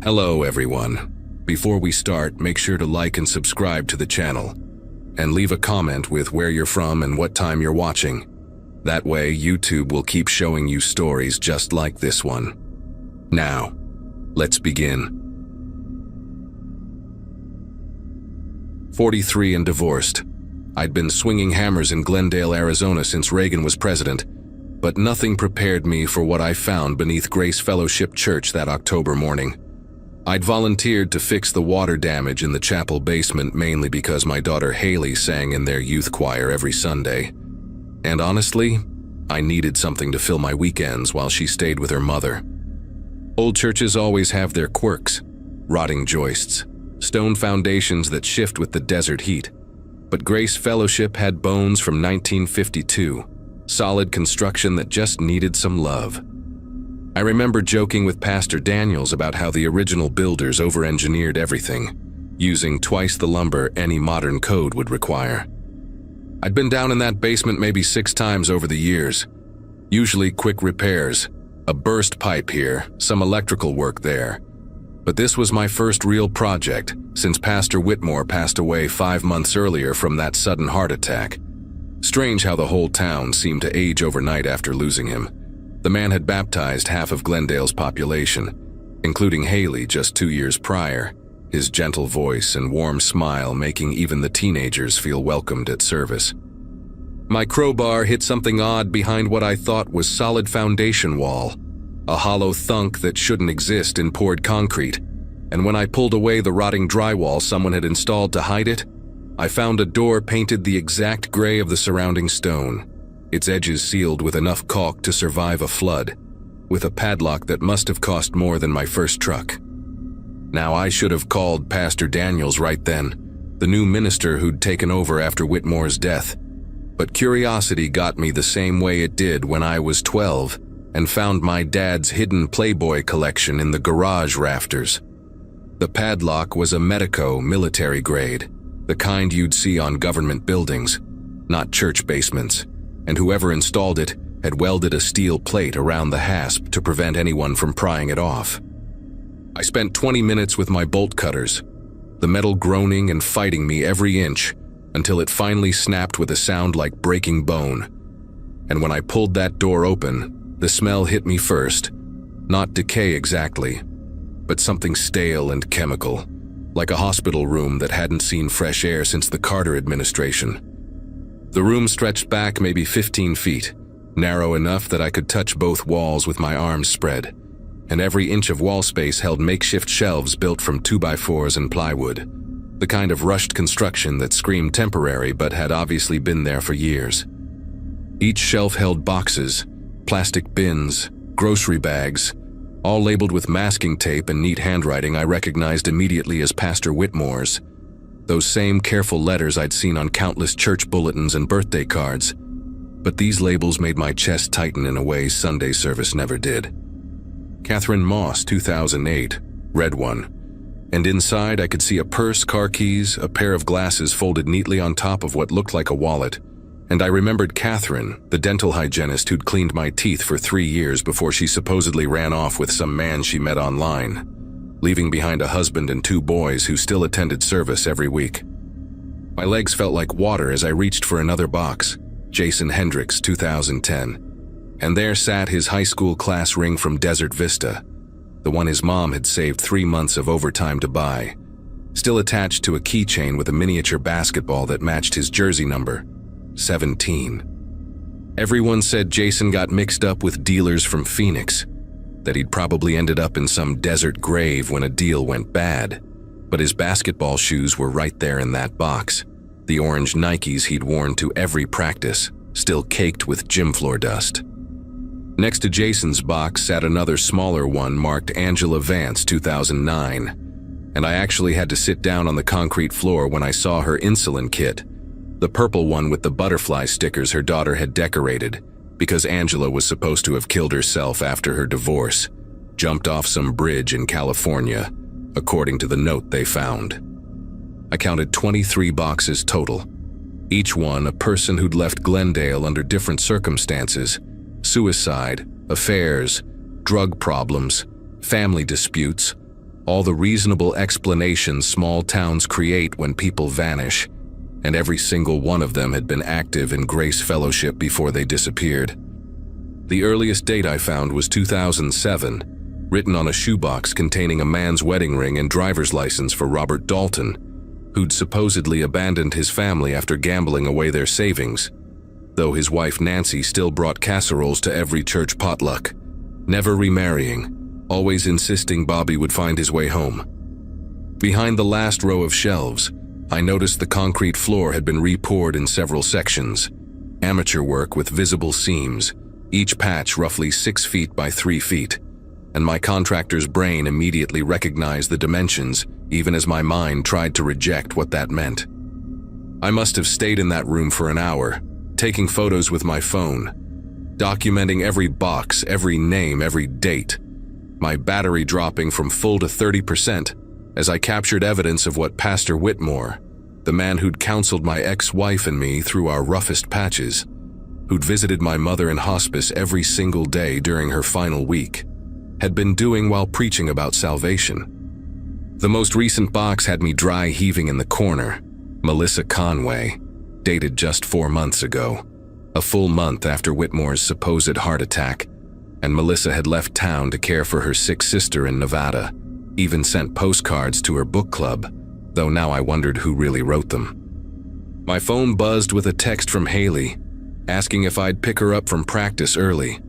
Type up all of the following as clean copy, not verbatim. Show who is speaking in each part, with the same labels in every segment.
Speaker 1: Hello everyone. Before we start, make sure to like and subscribe to the channel. And leave a comment with where you're from and what time you're watching. That way, YouTube will keep showing you stories just like this one. Now, let's begin. 43 and divorced. I'd been swinging hammers in Glendale, Arizona since Reagan was president, but nothing prepared me for what I found beneath Grace Fellowship Church that October morning. I'd volunteered to fix the water damage in the chapel basement mainly because my daughter Haley sang in their youth choir every Sunday. And honestly, I needed something to fill my weekends while she stayed with her mother. Old churches always have their quirks: rotting joists, stone foundations that shift with the desert heat. But Grace Fellowship had bones from 1952, solid construction that just needed some love. I remember joking with Pastor Daniels about how the original builders over-engineered everything, using twice the lumber any modern code would require. I'd been down in that basement maybe 6 times over the years, usually quick repairs, a burst pipe here, some electrical work there. But this was my first real project since Pastor Whitmore passed away 5 months earlier from that sudden heart attack. Strange how the whole town seemed to age overnight after losing him. The man had baptized half of Glendale's population, including Haley just 2 years prior, his gentle voice and warm smile making even the teenagers feel welcomed at service. My crowbar hit something odd behind what I thought was solid foundation wall, a hollow thunk that shouldn't exist in poured concrete, and when I pulled away the rotting drywall someone had installed to hide it, I found a door painted the exact gray of the surrounding stone, its edges sealed with enough caulk to survive a flood, with a padlock that must have cost more than my first truck. Now I should have called Pastor Daniels right then, the new minister who'd taken over after Whitmore's death, but curiosity got me the same way it did when I was 12 and found my dad's hidden Playboy collection in the garage rafters. The padlock was a Medico military grade, the kind you'd see on government buildings, not church basements, and whoever installed it had welded a steel plate around the hasp to prevent anyone from prying it off. I spent 20 minutes with my bolt cutters, the metal groaning and fighting me every inch until it finally snapped with a sound like breaking bone. And when I pulled that door open, the smell hit me first, not decay exactly, but something stale and chemical, like a hospital room that hadn't seen fresh air since the Carter administration. The room stretched back maybe 15 feet, narrow enough that I could touch both walls with my arms spread, and every inch of wall space held makeshift shelves built from 2x4s and plywood, the kind of rushed construction that screamed temporary but had obviously been there for years. Each shelf held boxes, plastic bins, grocery bags, all labeled with masking tape and neat handwriting I recognized immediately as Pastor Whitmore's. Those same careful letters I'd seen on countless church bulletins and birthday cards. But these labels made my chest tighten in a way Sunday service never did. Catherine Moss, 2008, red one. And inside I could see a purse, car keys, a pair of glasses folded neatly on top of what looked like a wallet. And I remembered Catherine, the dental hygienist who'd cleaned my teeth for 3 years before she supposedly ran off with some man she met online, leaving behind a husband and 2 boys who still attended service every week. My legs felt like water as I reached for another box, Jason Hendricks, 2010. And there sat his high school class ring from Desert Vista, the one his mom had saved 3 months of overtime to buy, still attached to a keychain with a miniature basketball that matched his jersey number, 17. Everyone said Jason got mixed up with dealers from Phoenix, that he'd probably ended up in some desert grave when a deal went bad, but his basketball shoes were right there in that box, the orange Nikes he'd worn to every practice, still caked with gym floor dust. Next to Jason's box sat another smaller one marked Angela Vance, 2009, and I actually had to sit down on the concrete floor when I saw her insulin kit, the purple one with the butterfly stickers her daughter had decorated, because Angela was supposed to have killed herself after her divorce, jumped off some bridge in California, according to the note they found. I counted 23 boxes total, each one a person who'd left Glendale under different circumstances: suicide, affairs, drug problems, family disputes, All the reasonable explanations small towns create when people vanish, and every single one of them had been active in Grace Fellowship before they disappeared. The earliest date I found was 2007, written on a shoebox containing a man's wedding ring and driver's license for Robert Dalton, who'd supposedly abandoned his family after gambling away their savings, though his wife Nancy still brought casseroles to every church potluck, never remarrying, always insisting Bobby would find his way home. Behind the last row of shelves, I noticed the concrete floor had been re-poured in several sections, amateur work with visible seams, each patch roughly 6 feet by 3 feet, and my contractor's brain immediately recognized the dimensions even as my mind tried to reject what that meant. I must have stayed in that room for an hour, taking photos with my phone, documenting every box, every name, every date, my battery dropping from full to 30% as I captured evidence of what Pastor Whitmore, the man who'd counseled my ex-wife and me through our roughest patches, who'd visited my mother in hospice every single day during her final week, had been doing while preaching about salvation. The most recent box had me dry heaving in the corner. Melissa Conway, dated just 4 months ago, a full month after Whitmore's supposed heart attack, and Melissa had left town to care for her sick sister in Nevada, even sent postcards to her book club, though now I wondered who really wrote them. My phone buzzed with a text from Haley, asking if I'd pick her up from practice early,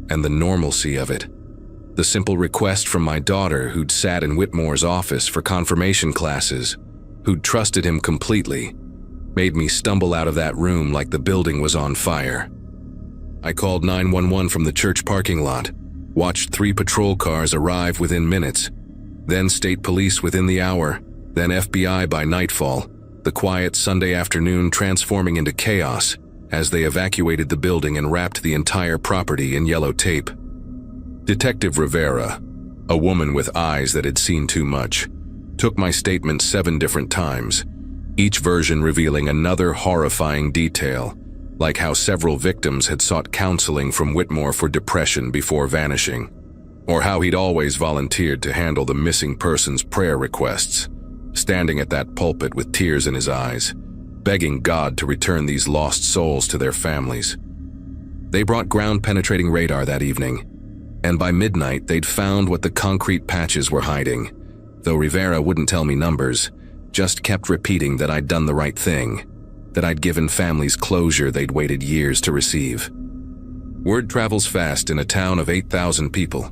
Speaker 1: and the normalcy of it. The simple request from my daughter who'd sat in Whitmore's office for confirmation classes, who'd trusted him completely, made me stumble out of that room like the building was on fire. I called 911 from the church parking lot, watched 3 patrol cars arrive within minutes, then state police within the hour, then FBI by nightfall, the quiet Sunday afternoon transforming into chaos as they evacuated the building and wrapped the entire property in yellow tape. Detective Rivera, a woman with eyes that had seen too much, took my statement 7 different times, each version revealing another horrifying detail, like how several victims had sought counseling from Whitmore for depression before vanishing, or how he'd always volunteered to handle the missing person's prayer requests, standing at that pulpit with tears in his eyes, begging God to return these lost souls to their families. They brought ground-penetrating radar that evening, and by midnight they'd found what the concrete patches were hiding, though Rivera wouldn't tell me numbers, just kept repeating that I'd done the right thing, that I'd given families closure they'd waited years to receive. Word travels fast in a town of 8,000 people,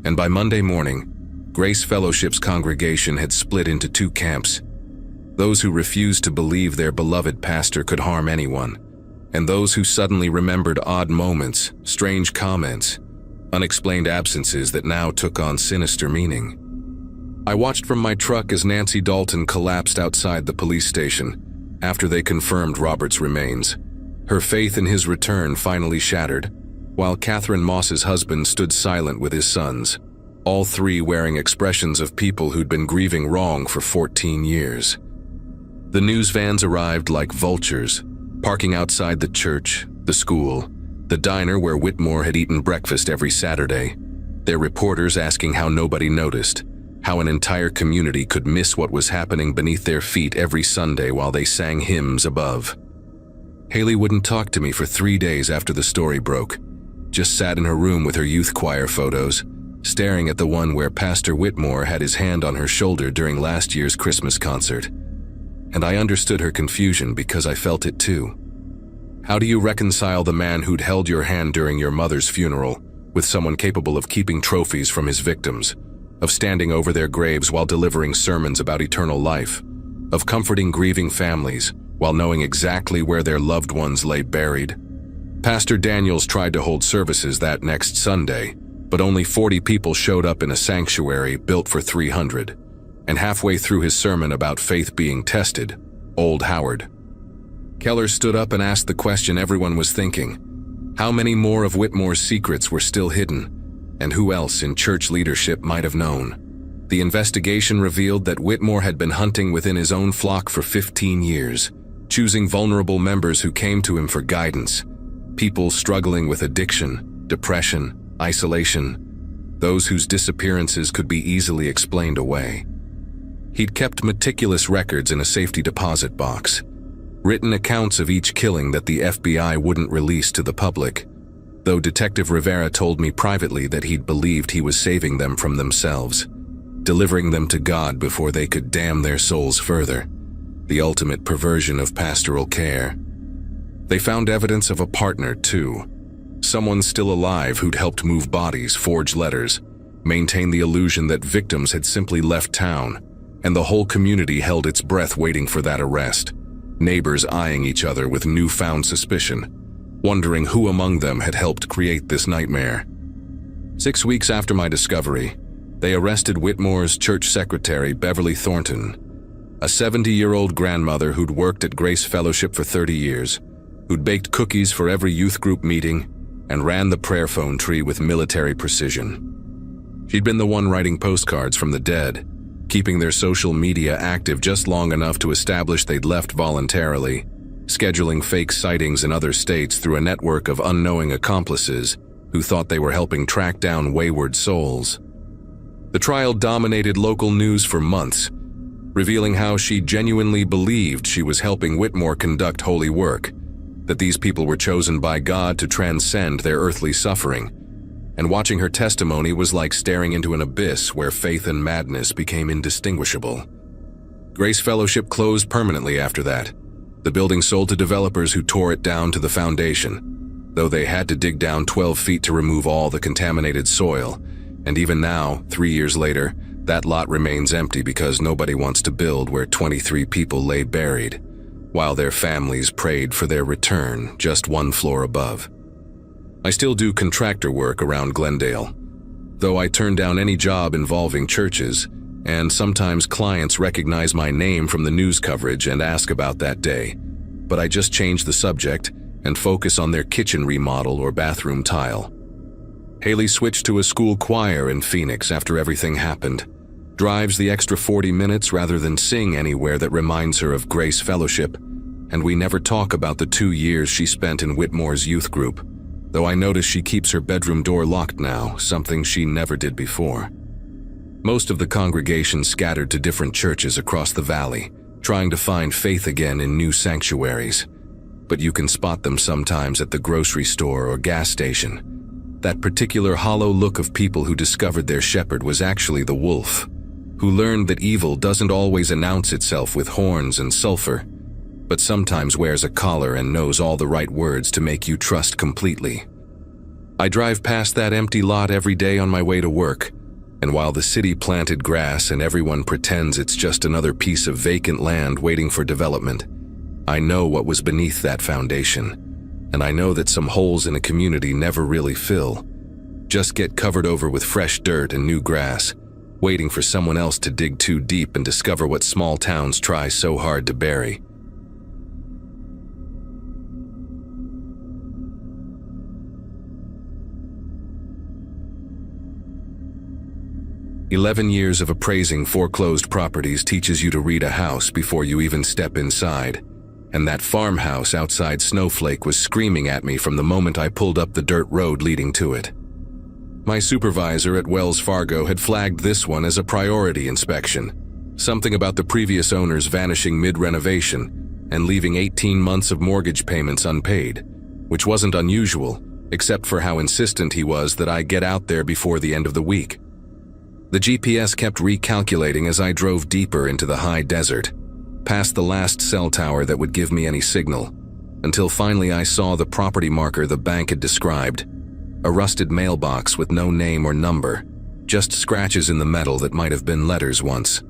Speaker 1: and by Monday morning, Grace Fellowship's congregation had split into 2 camps, those who refused to believe their beloved pastor could harm anyone, and those who suddenly remembered odd moments, strange comments, unexplained absences that now took on sinister meaning. I watched from my truck as Nancy Dalton collapsed outside the police station after they confirmed Robert's remains, her faith in his return finally shattered, while Catherine Moss's husband stood silent with his sons, all 3 wearing expressions of people who'd been grieving wrong for 14 years. The news vans arrived like vultures, parking outside the church, the school, the diner where Whitmore had eaten breakfast every Saturday, their reporters asking how nobody noticed, how an entire community could miss what was happening beneath their feet every Sunday while they sang hymns above. Haley wouldn't talk to me for 3 days after the story broke, just sat in her room with her youth choir photos, staring at the one where Pastor Whitmore had his hand on her shoulder during last year's Christmas concert. And I understood her confusion because I felt it too. How do you reconcile the man who'd held your hand during your mother's funeral with someone capable of keeping trophies from his victims, of standing over their graves while delivering sermons about eternal life, of comforting grieving families while knowing exactly where their loved ones lay buried? Pastor Daniels tried to hold services that next Sunday, but only 40 people showed up in a sanctuary built for 300. And halfway through his sermon about faith being tested, Old Howard Keller stood up and asked the question everyone was thinking. How many more of Whitmore's secrets were still hidden, and who else in church leadership might have known? The investigation revealed that Whitmore had been hunting within his own flock for 15 years, choosing vulnerable members who came to him for guidance, people struggling with addiction, depression, isolation. those whose disappearances could be easily explained away. He'd kept meticulous records in a safety deposit box, written accounts of each killing that the FBI wouldn't release to the public, though Detective Rivera told me privately that he'd believed he was saving them from themselves, delivering them to God before they could damn their souls further, the ultimate perversion of pastoral care. They found evidence of a partner, too. Someone still alive who'd helped move bodies, forge letters, maintain the illusion that victims had simply left town, and the whole community held its breath waiting for that arrest, neighbors eyeing each other with newfound suspicion, wondering who among them had helped create this nightmare. 6 weeks after my discovery, they arrested Whitmore's church secretary, Beverly Thornton, a 70-year-old grandmother who'd worked at Grace Fellowship for 30 years, who'd baked cookies for every youth group meeting, and ran the prayer phone tree with military precision. She'd been the one writing postcards from the dead, keeping their social media active just long enough to establish they'd left voluntarily, scheduling fake sightings in other states through a network of unknowing accomplices who thought they were helping track down wayward souls. The trial dominated local news for months, revealing how she genuinely believed she was helping Whitmore conduct holy work, that these people were chosen by God to transcend their earthly suffering, and watching her testimony was like staring into an abyss where faith and madness became indistinguishable. Grace Fellowship closed permanently after that, the building sold to developers who tore it down to the foundation, though they had to dig down 12 feet to remove all the contaminated soil, and even now, 3 years later, that lot remains empty because nobody wants to build where 23 people lay buried, while their families prayed for their return just 1 floor above. I still do contractor work around Glendale, though I turn down any job involving churches, and sometimes clients recognize my name from the news coverage and ask about that day, but I just change the subject and focus on their kitchen remodel or bathroom tile. Haley switched to a school choir in Phoenix after everything happened, drives the extra 40 minutes rather than sing anywhere that reminds her of Grace Fellowship, and we never talk about the 2 years she spent in Whitmore's youth group, though I notice she keeps her bedroom door locked now, something she never did before. Most of the congregation scattered to different churches across the valley, trying to find faith again in new sanctuaries, but you can spot them sometimes at the grocery store or gas station. That particular hollow look of people who discovered their shepherd was actually the wolf, who learned that evil doesn't always announce itself with horns and sulfur, but sometimes wears a collar and knows all the right words to make you trust completely. I drive past that empty lot every day on my way to work, and while the city planted grass and everyone pretends it's just another piece of vacant land waiting for development, I know what was beneath that foundation, and I know that some holes in a community never really fill, just get covered over with fresh dirt and new grass, waiting for someone else to dig too deep and discover what small towns try so hard to bury. "11 years of appraising foreclosed properties teaches you to read a house before you even step inside, and that farmhouse outside Snowflake was screaming at me from the moment I pulled up the dirt road leading to it. My supervisor at Wells Fargo had flagged this one as a priority inspection, something about the previous owners vanishing mid-renovation and leaving 18 months of mortgage payments unpaid, which wasn't unusual, except for how insistent he was that I get out there before the end of the week. The GPS kept recalculating as I drove deeper into the high desert, past the last cell tower that would give me any signal, until finally I saw the property marker the bank had described, a rusted mailbox with no name or number, just scratches in the metal that might have been letters once.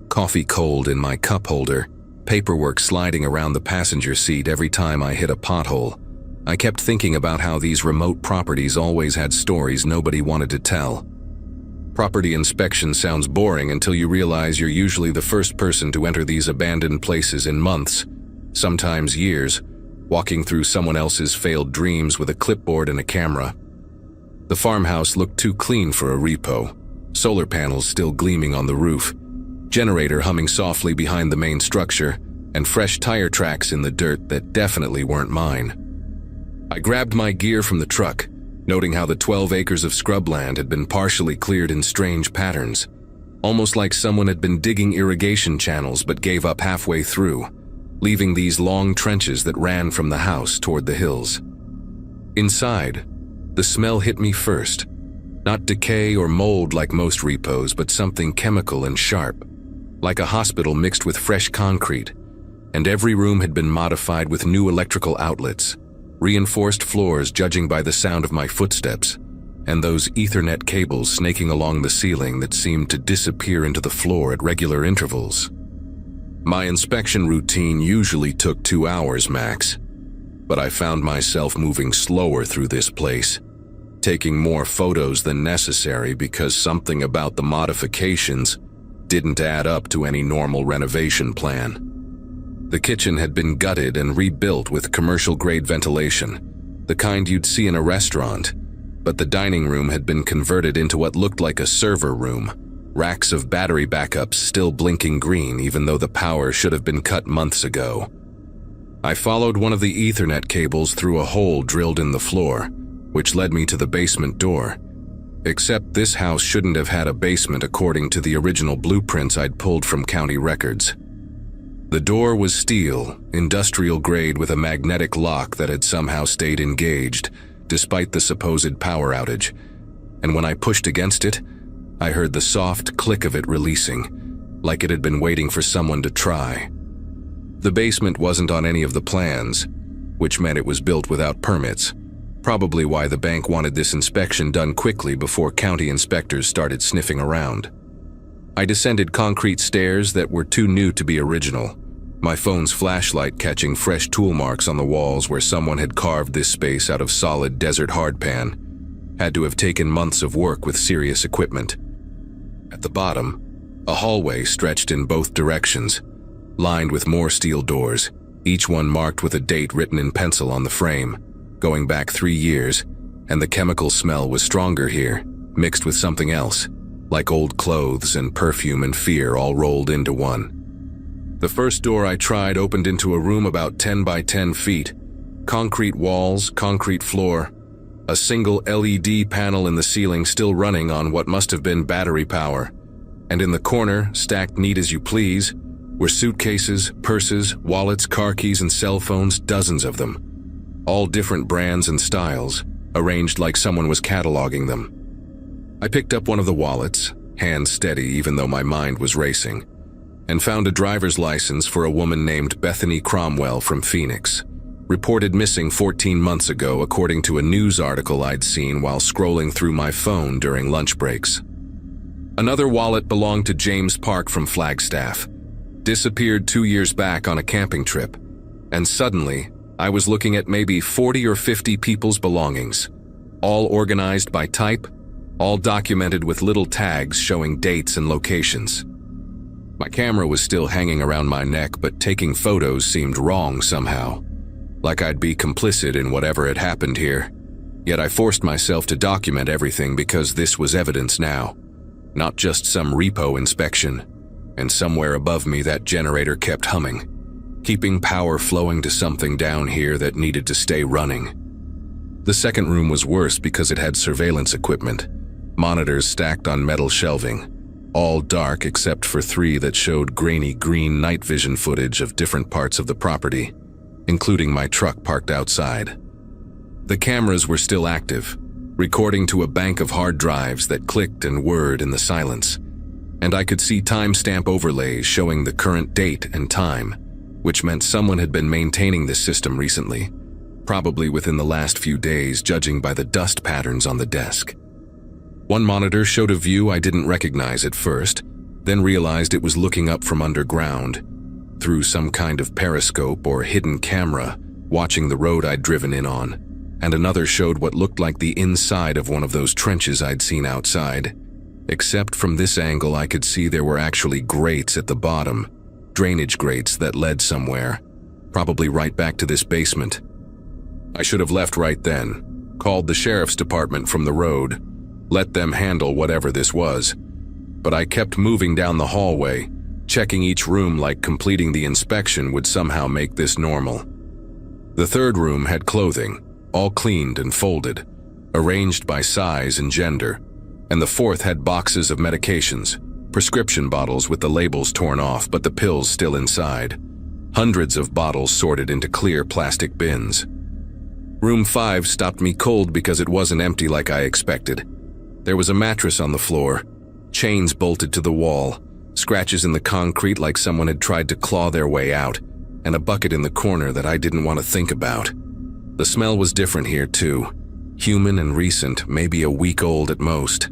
Speaker 1: Coffee cold in my cup holder, paperwork sliding around the passenger seat every time I hit a pothole. I kept thinking about how these remote properties always had stories nobody wanted to tell. Property inspection sounds boring until you realize you're usually the first person to enter these abandoned places in months, sometimes years, walking through someone else's failed dreams with a clipboard and a camera. The farmhouse looked too clean for a repo, solar panels still gleaming on the roof, generator humming softly behind the main structure, and fresh tire tracks in the dirt that definitely weren't mine. I grabbed my gear from the truck, noting how the 12 acres of scrubland had been partially cleared in strange patterns, almost like someone had been digging irrigation channels but gave up halfway through, leaving these long trenches that ran from the house toward the hills. Inside, the smell hit me first. Not decay or mold like most repos, but something chemical and sharp, like a hospital mixed with fresh concrete, and every room had been modified with new electrical outlets, reinforced floors judging by the sound of my footsteps, and those Ethernet cables snaking along the ceiling that seemed to disappear into the floor at regular intervals. My inspection routine usually took 2 hours max, but I found myself moving slower through this place, taking more photos than necessary because something about the modifications didn't add up to any normal renovation plan. The kitchen had been gutted and rebuilt with commercial-grade ventilation, the kind you'd see in a restaurant, but the dining room had been converted into what looked like a server room, racks of battery backups still blinking green even though the power should have been cut months ago. I followed one of the Ethernet cables through a hole drilled in the floor, which led me to the basement door. Except this house shouldn't have had a basement according to the original blueprints I'd pulled from county records. The door was steel, industrial grade with a magnetic lock that had somehow stayed engaged, despite the supposed power outage, and when I pushed against it, I heard the soft click of it releasing, like it had been waiting for someone to try. The basement wasn't on any of the plans, which meant it was built without permits, probably why the bank wanted this inspection done quickly before county inspectors started sniffing around. I descended concrete stairs that were too new to be original, my phone's flashlight catching fresh tool marks on the walls where someone had carved this space out of solid desert hardpan. Had to have taken months of work with serious equipment. At the bottom, a hallway stretched in both directions, lined with more steel doors, each one marked with a date written in pencil on the frame, going back 3 years, and the chemical smell was stronger here, mixed with something else, like old clothes and perfume and fear all rolled into one. The first door I tried opened into a room about 10 by 10 feet, concrete walls, concrete floor, a single LED panel in the ceiling still running on what must have been battery power, and in the corner, stacked neat as you please, were suitcases, purses, wallets, car keys, and cell phones, dozens of them. All different brands and styles, arranged like someone was cataloging them. I picked up one of the wallets, hands steady even though my mind was racing, and found a driver's license for a woman named Bethany Cromwell from Phoenix, reported missing 14 months ago according to a news article I'd seen while scrolling through my phone during lunch breaks. Another wallet belonged to James Park from Flagstaff, disappeared 2 years back on a camping trip, and suddenly, I was looking at maybe 40 or 50 people's belongings, all organized by type, all documented with little tags showing dates and locations. My camera was still hanging around my neck, but taking photos seemed wrong somehow, like I'd be complicit in whatever had happened here. Yet I forced myself to document everything because this was evidence now, not just some repo inspection, and somewhere above me that generator kept humming, keeping power flowing to something down here that needed to stay running. The second room was worse because it had surveillance equipment, monitors stacked on metal shelving, all dark except for 3 that showed grainy green night vision footage of different parts of the property, including my truck parked outside. The cameras were still active, recording to a bank of hard drives that clicked and whirred in the silence, and I could see timestamp overlays showing the current date and time, which meant someone had been maintaining this system recently, probably within the last few days judging by the dust patterns on the desk. One monitor showed a view I didn't recognize at first, then realized it was looking up from underground, through some kind of periscope or hidden camera, watching the road I'd driven in on, and another showed what looked like the inside of one of those trenches I'd seen outside. Except from this angle I could see there were actually grates at the bottom, drainage grates that led somewhere, probably right back to this basement. I should have left right then, called the sheriff's department from the road, let them handle whatever this was. But I kept moving down the hallway, checking each room like completing the inspection would somehow make this normal. The third room had clothing, all cleaned and folded, arranged by size and gender, and the fourth had boxes of medications, prescription bottles with the labels torn off but the pills still inside. Hundreds of bottles sorted into clear plastic bins. Room 5 stopped me cold because it wasn't empty like I expected. There was a mattress on the floor, chains bolted to the wall, scratches in the concrete like someone had tried to claw their way out, and a bucket in the corner that I didn't want to think about. The smell was different here too, human and recent, maybe a week old at most.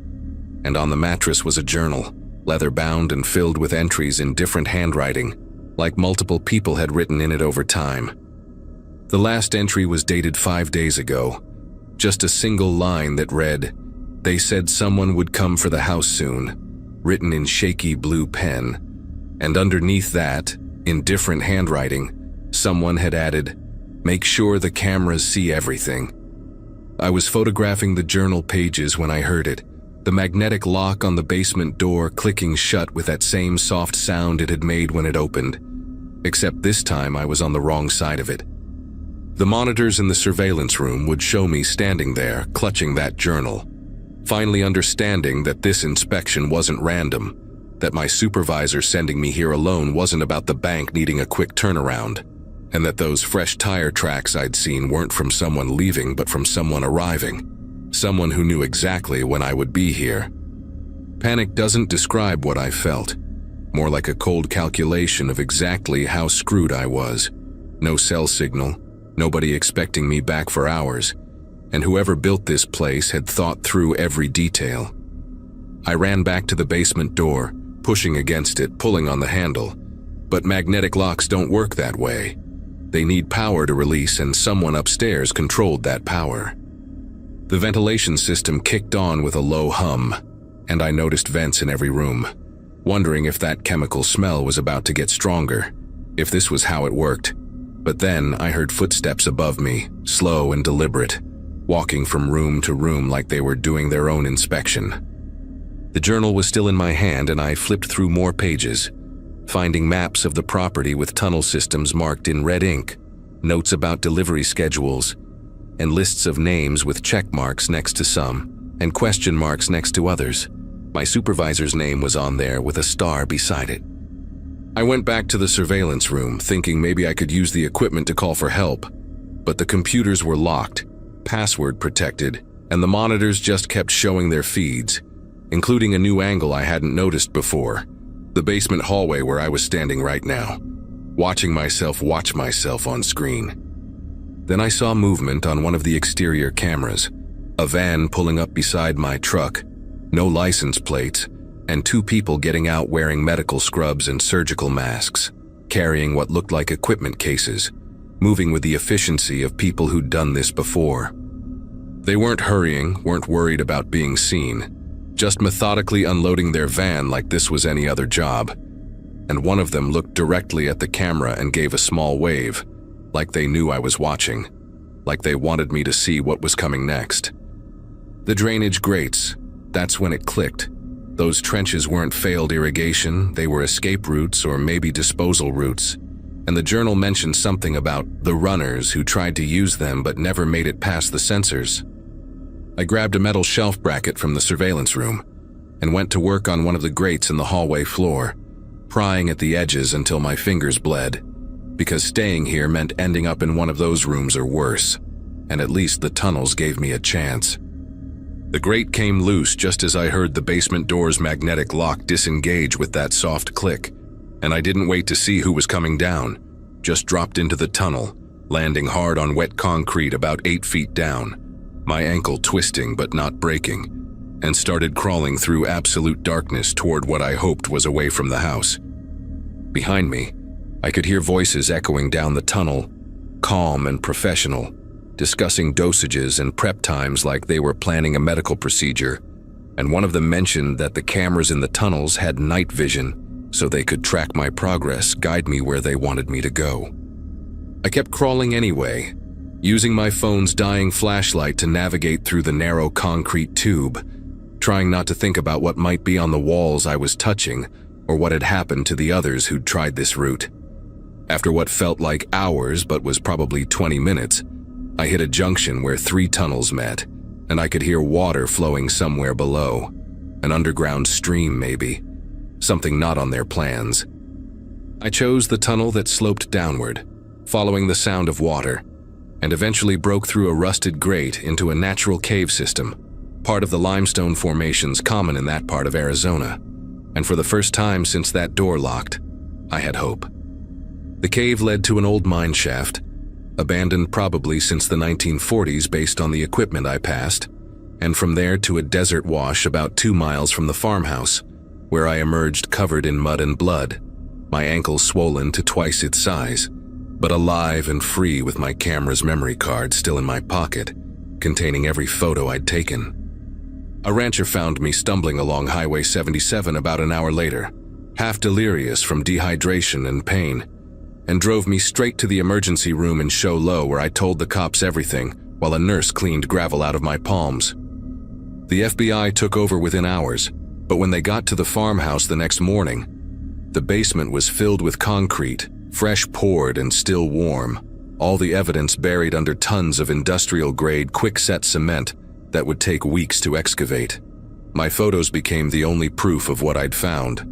Speaker 1: And on the mattress was a journal, leather-bound and filled with entries in different handwriting, like multiple people had written in it over time. The last entry was dated 5 days ago, just a single line that read, "They said someone would come for the house soon," written in shaky blue pen, and underneath that, in different handwriting, someone had added, "Make sure the cameras see everything." I was photographing the journal pages when I heard it, the magnetic lock on the basement door clicking shut with that same soft sound it had made when it opened, except this time I was on the wrong side of it. The monitors in the surveillance room would show me standing there, clutching that journal, finally understanding that this inspection wasn't random, that my supervisor sending me here alone wasn't about the bank needing a quick turnaround, and that those fresh tire tracks I'd seen weren't from someone leaving but from someone arriving, someone who knew exactly when I would be here. Panic doesn't describe what I felt, more like a cold calculation of exactly how screwed I was. No cell signal, nobody expecting me back for hours, and whoever built this place had thought through every detail. I ran back to the basement door, pushing against it, pulling on the handle, but magnetic locks don't work that way. They need power to release, and someone upstairs controlled that power. The ventilation system kicked on with a low hum, and I noticed vents in every room, wondering if that chemical smell was about to get stronger, if this was how it worked. But then I heard footsteps above me, slow and deliberate, walking from room to room like they were doing their own inspection. The journal was still in my hand, and I flipped through more pages, finding maps of the property with tunnel systems marked in red ink, notes about delivery schedules, and lists of names with check marks next to some and question marks next to others. My supervisor's name was on there with a star beside it. I went back to the surveillance room, thinking maybe I could use the equipment to call for help, but the computers were locked, password protected, and the monitors just kept showing their feeds, including a new angle I hadn't noticed before, the basement hallway where I was standing right now, watching myself watch myself on screen. Then I saw movement on one of the exterior cameras, a van pulling up beside my truck, no license plates, and 2 people getting out wearing medical scrubs and surgical masks, carrying what looked like equipment cases, moving with the efficiency of people who'd done this before. They weren't hurrying, weren't worried about being seen, just methodically unloading their van like this was any other job. And one of them looked directly at the camera and gave a small wave, like they knew I was watching, like they wanted me to see what was coming next. The drainage grates, that's when it clicked. Those trenches weren't failed irrigation, they were escape routes or maybe disposal routes, and the journal mentioned something about the runners who tried to use them but never made it past the sensors. I grabbed a metal shelf bracket from the surveillance room and went to work on one of the grates in the hallway floor, prying at the edges until my fingers bled, because staying here meant ending up in one of those rooms or worse, and at least the tunnels gave me a chance. The grate came loose just as I heard the basement door's magnetic lock disengage with that soft click, and I didn't wait to see who was coming down, just dropped into the tunnel, landing hard on wet concrete about 8 feet down, my ankle twisting but not breaking, and started crawling through absolute darkness toward what I hoped was away from the house. Behind me, I could hear voices echoing down the tunnel, calm and professional, discussing dosages and prep times like they were planning a medical procedure, and one of them mentioned that the cameras in the tunnels had night vision so they could track my progress, guide me where they wanted me to go. I kept crawling anyway, using my phone's dying flashlight to navigate through the narrow concrete tube, trying not to think about what might be on the walls I was touching or what had happened to the others who'd tried this route. After what felt like hours but was probably 20 minutes, I hit a junction where 3 tunnels met, and I could hear water flowing somewhere below. An underground stream, maybe. Something not on their plans. I chose the tunnel that sloped downward, following the sound of water, and eventually broke through a rusted grate into a natural cave system, part of the limestone formations common in that part of Arizona. And for the first time since that door locked, I had hope. The cave led to an old mine shaft, abandoned probably since the 1940s based on the equipment I passed, and from there to a desert wash about 2 miles from the farmhouse, where I emerged covered in mud and blood, my ankles swollen to twice its size, but alive and free with my camera's memory card still in my pocket, containing every photo I'd taken. A rancher found me stumbling along Highway 77 about an hour later, half delirious from dehydration and pain, and drove me straight to the emergency room in Show Low where I told the cops everything while a nurse cleaned gravel out of my palms. The FBI took over within hours, but when they got to the farmhouse the next morning, the basement was filled with concrete, fresh poured and still warm, all the evidence buried under tons of industrial-grade quick-set cement that would take weeks to excavate. My photos became the only proof of what I'd found.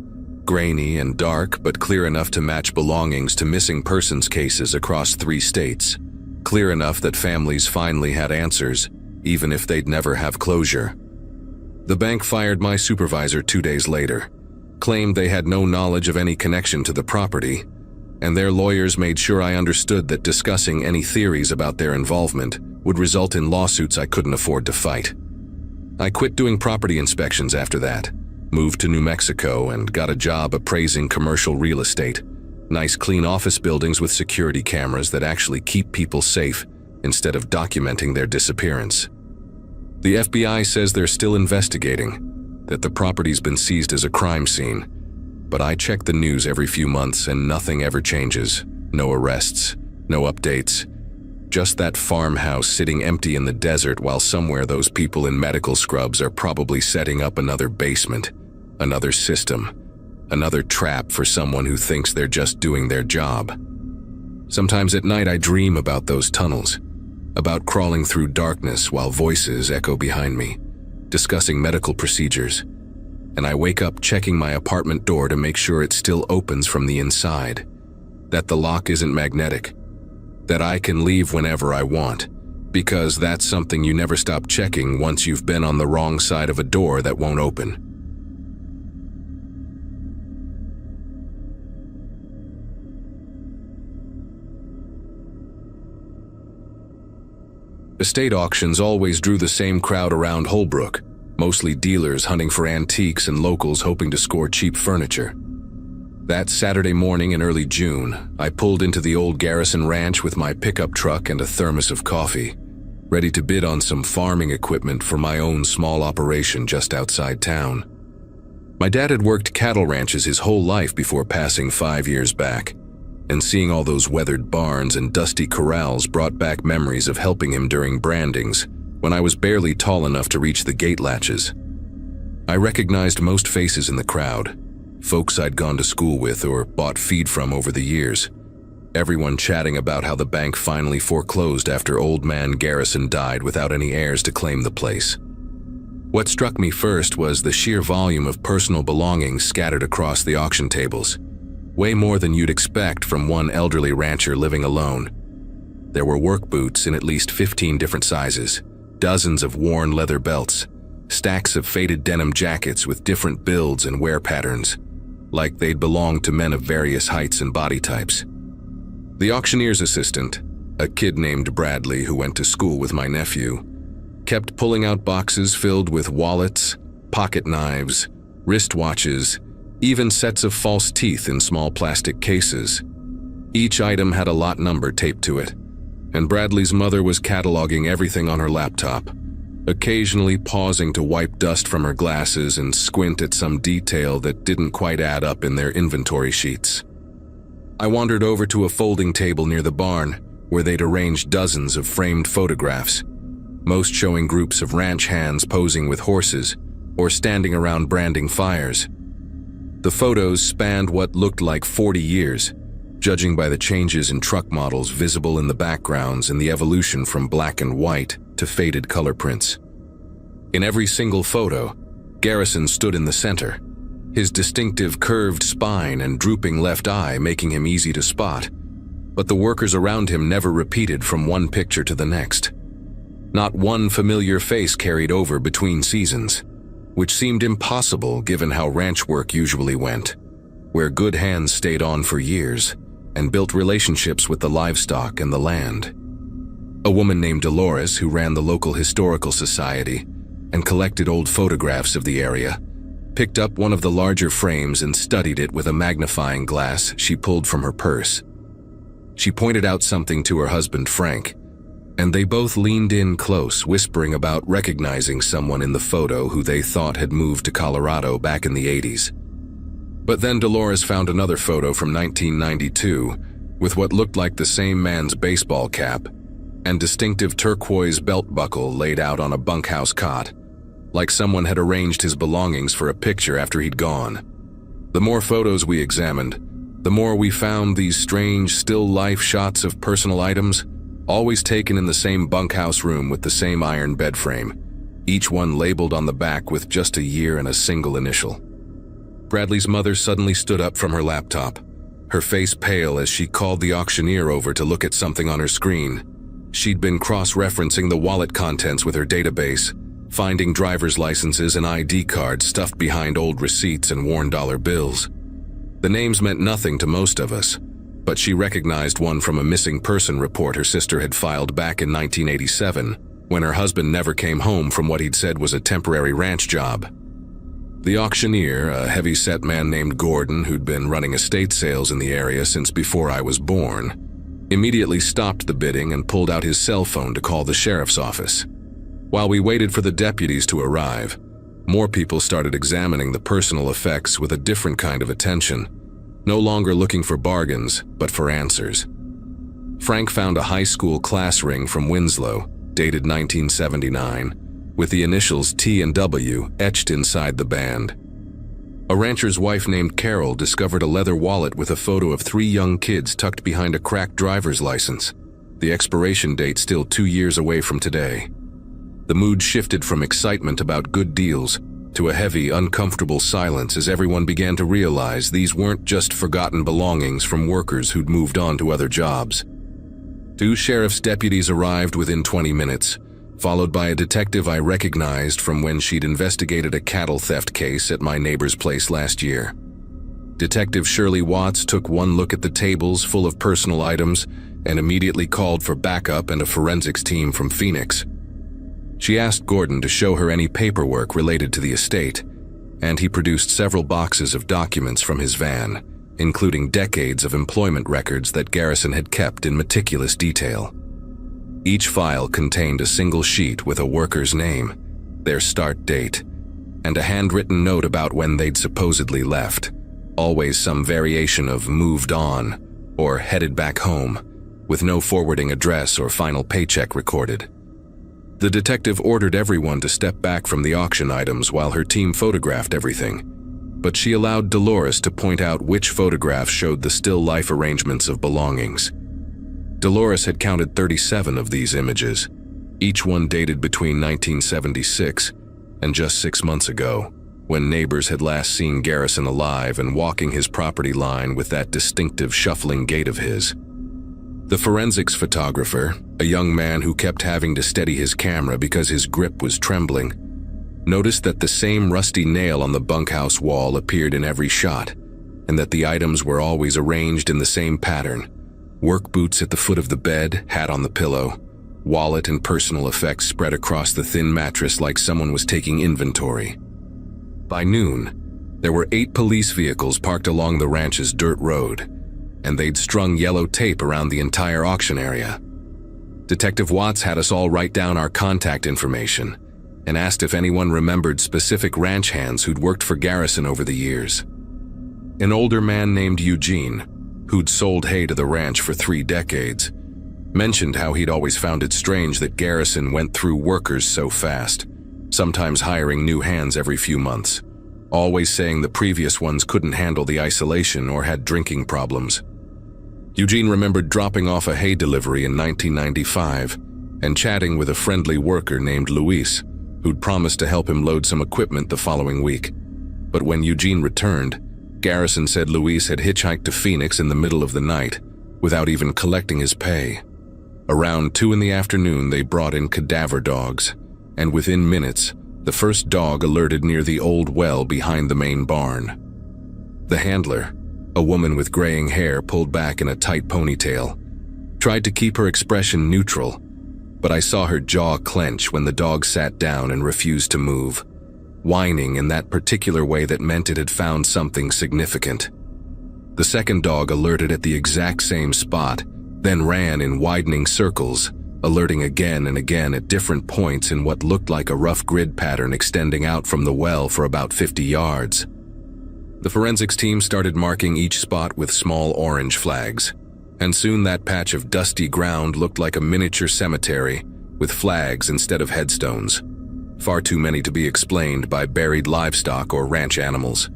Speaker 1: Grainy and dark, but clear enough to match belongings to missing persons cases across 3 states. Clear enough that families finally had answers, even if they'd never have closure. The bank fired my supervisor 2 days later, claimed they had no knowledge of any connection to the property, and their lawyers made sure I understood that discussing any theories about their involvement would result in lawsuits I couldn't afford to fight. I quit doing property inspections after that, moved to New Mexico, and got a job appraising commercial real estate. Nice clean office buildings with security cameras that actually keep people safe instead of documenting their disappearance. The FBI says they're still investigating, that the property's been seized as a crime scene, but I check the news every few months and nothing ever changes. No arrests, no updates. Just that farmhouse sitting empty in the desert while somewhere those people in medical scrubs are probably setting up another basement, another system, another trap for someone who thinks they're just doing their job. Sometimes at night I dream about those tunnels, about crawling through darkness while voices echo behind me, discussing medical procedures, and I wake up checking my apartment door to make sure it still opens from the inside, that the lock isn't magnetic, that I can leave whenever I want, because that's something you never stop checking once you've been on the wrong side of a door that won't open. Estate auctions always drew the same crowd around Holbrook, mostly dealers hunting for antiques and locals hoping to score cheap furniture. That Saturday morning in early June, I pulled into the old Garrison Ranch with my pickup truck and a thermos of coffee, ready to bid on some farming equipment for my own small operation just outside town. My dad had worked cattle ranches his whole life before passing 5 years back, and seeing all those weathered barns and dusty corrals brought back memories of helping him during brandings when I was barely tall enough to reach the gate latches. I recognized most faces in the crowd, folks I'd gone to school with or bought feed from over the years, everyone chatting about how the bank finally foreclosed after old man Garrison died without any heirs to claim the place. What struck me first was the sheer volume of personal belongings scattered across the auction tables, way more than you'd expect from one elderly rancher living alone. There were work boots in at least 15 different sizes, dozens of worn leather belts, stacks of faded denim jackets with different builds and wear patterns, like they'd belonged to men of various heights and body types. The auctioneer's assistant, a kid named Bradley who went to school with my nephew, kept pulling out boxes filled with wallets, pocket knives, wristwatches, even sets of false teeth in small plastic cases. Each item had a lot number taped to it, and Bradley's mother was cataloging everything on her laptop, occasionally pausing to wipe dust from her glasses and squint at some detail that didn't quite add up in their inventory sheets. I wandered over to a folding table near the barn, where they'd arranged dozens of framed photographs, most showing groups of ranch hands posing with horses or standing around branding fires. The photos spanned what looked like 40 years, judging by the changes in truck models visible in the backgrounds and the evolution from black and white to faded color prints. In every single photo, Garrison stood in the center, his distinctive curved spine and drooping left eye making him easy to spot. But the workers around him never repeated from one picture to the next. Not one familiar face carried over between seasons, which seemed impossible given how ranch work usually went, where good hands stayed on for years and built relationships with the livestock and the land. A woman named Dolores, who ran the local historical society and collected old photographs of the area, picked up one of the larger frames and studied it with a magnifying glass she pulled from her purse. She pointed out something to her husband, Frank, and they both leaned in close, whispering about recognizing someone in the photo who they thought had moved to Colorado back in the 80s. But then Dolores found another photo from 1992 with what looked like the same man's baseball cap and distinctive turquoise belt buckle laid out on a bunkhouse cot, like someone had arranged his belongings for a picture after he'd gone. The more photos we examined, the more we found these strange still life shots of personal items, always taken in the same bunkhouse room with the same iron bed frame, each one labeled on the back with just a year and a single initial. Bradley's mother suddenly stood up from her laptop, her face pale as she called the auctioneer over to look at something on her screen. She'd been cross-referencing the wallet contents with her database, finding driver's licenses and ID cards stuffed behind old receipts and worn dollar bills. The names meant nothing to most of us, but she recognized one from a missing person report her sister had filed back in 1987, when her husband never came home from what he'd said was a temporary ranch job. The auctioneer, a heavy-set man named Gordon who'd been running estate sales in the area since before I was born, immediately stopped the bidding and pulled out his cell phone to call the sheriff's office. While we waited for the deputies to arrive, more people started examining the personal effects with a different kind of attention, no longer looking for bargains, but for answers. Frank found a high school class ring from Winslow, dated 1979, with the initials T and W etched inside the band. A rancher's wife named Carol discovered a leather wallet with a photo of 3 young kids tucked behind a cracked driver's license, the expiration date still 2 years away from today. The mood shifted from excitement about good deals to a heavy, uncomfortable silence as everyone began to realize these weren't just forgotten belongings from workers who'd moved on to other jobs. 2 sheriff's deputies arrived within 20 minutes, followed by a detective I recognized from when she'd investigated a cattle theft case at my neighbor's place last year. Detective Shirley Watts took one look at the tables full of personal items and immediately called for backup and a forensics team from Phoenix. She asked Gordon to show her any paperwork related to the estate, and he produced several boxes of documents from his van, including decades of employment records that Garrison had kept in meticulous detail. Each file contained a single sheet with a worker's name, their start date, and a handwritten note about when they'd supposedly left, always some variation of moved on or headed back home, with no forwarding address or final paycheck recorded. The detective ordered everyone to step back from the auction items while her team photographed everything, but she allowed Dolores to point out which photographs showed the still life arrangements of belongings. Dolores had counted 37 of these images, each one dated between 1976 and just 6 months ago, when neighbors had last seen Garrison alive and walking his property line with that distinctive shuffling gait of his. The forensics photographer, a young man who kept having to steady his camera because his grip was trembling, noticed that the same rusty nail on the bunkhouse wall appeared in every shot, and that the items were always arranged in the same pattern: work boots at the foot of the bed, hat on the pillow, wallet and personal effects spread across the thin mattress like someone was taking inventory. By noon, there were 8 police vehicles parked along the ranch's dirt road, and they'd strung yellow tape around the entire auction area. Detective Watts had us all write down our contact information and asked if anyone remembered specific ranch hands who'd worked for Garrison over the years. An older man named Eugene, who'd sold hay to the ranch for 3 decades, mentioned how he'd always found it strange that Garrison went through workers so fast, sometimes hiring new hands every few months, always saying the previous ones couldn't handle the isolation or had drinking problems. Eugene remembered dropping off a hay delivery in 1995 and chatting with a friendly worker named Luis, who'd promised to help him load some equipment the following week. But when Eugene returned, Garrison said Luis had hitchhiked to Phoenix in the middle of the night, without even collecting his pay. Around 2 in the afternoon, they brought in cadaver dogs, and within minutes, the first dog alerted near the old well behind the main barn. The handler, a woman with graying hair pulled back in a tight ponytail, tried to keep her expression neutral, but I saw her jaw clench when the dog sat down and refused to move, whining in that particular way that meant it had found something significant. The second dog alerted at the exact same spot, then ran in widening circles, alerting again and again at different points in what looked like a rough grid pattern extending out from the well for about 50 yards. The forensics team started marking each spot with small orange flags, and soon that patch of dusty ground looked like a miniature cemetery with flags instead of headstones, far too many to be explained by buried livestock or ranch animals.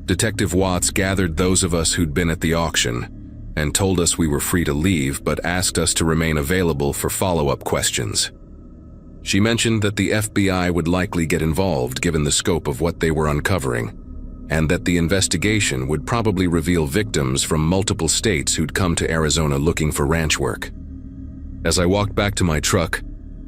Speaker 1: Detective Watts gathered those of us who'd been at the auction and told us we were free to leave, but asked us to remain available for follow-up questions. She mentioned that the FBI would likely get involved given the scope of what they were uncovering, and that the investigation would probably reveal victims from multiple states who'd come to Arizona looking for ranch work. As I walked back to my truck,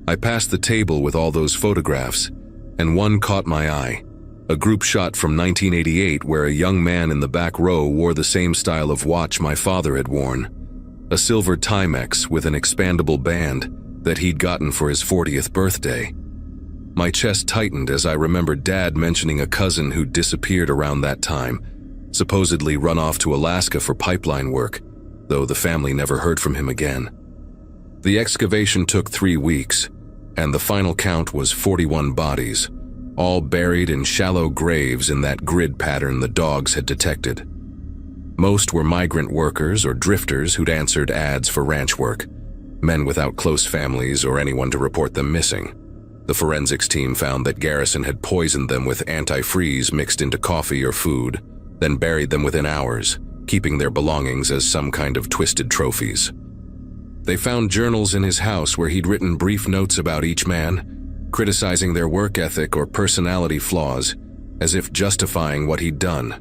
Speaker 1: I passed the table with all those photographs, and one caught my eye. A group shot from 1988 where a young man in the back row wore the same style of watch my father had worn, a silver Timex with an expandable band that he'd gotten for his 40th birthday. My chest tightened as I remembered Dad mentioning a cousin who'd disappeared around that time, supposedly run off to Alaska for pipeline work, though the family never heard from him again. The excavation took 3 weeks, and the final count was 41 bodies, all buried in shallow graves in that grid pattern the dogs had detected. Most were migrant workers or drifters who'd answered ads for ranch work, men without close families or anyone to report them missing. The forensics team found that Garrison had poisoned them with antifreeze mixed into coffee or food, then buried them within hours, keeping their belongings as some kind of twisted trophies. They found journals in his house where he'd written brief notes about each man, criticizing their work ethic or personality flaws, as if justifying what he'd done.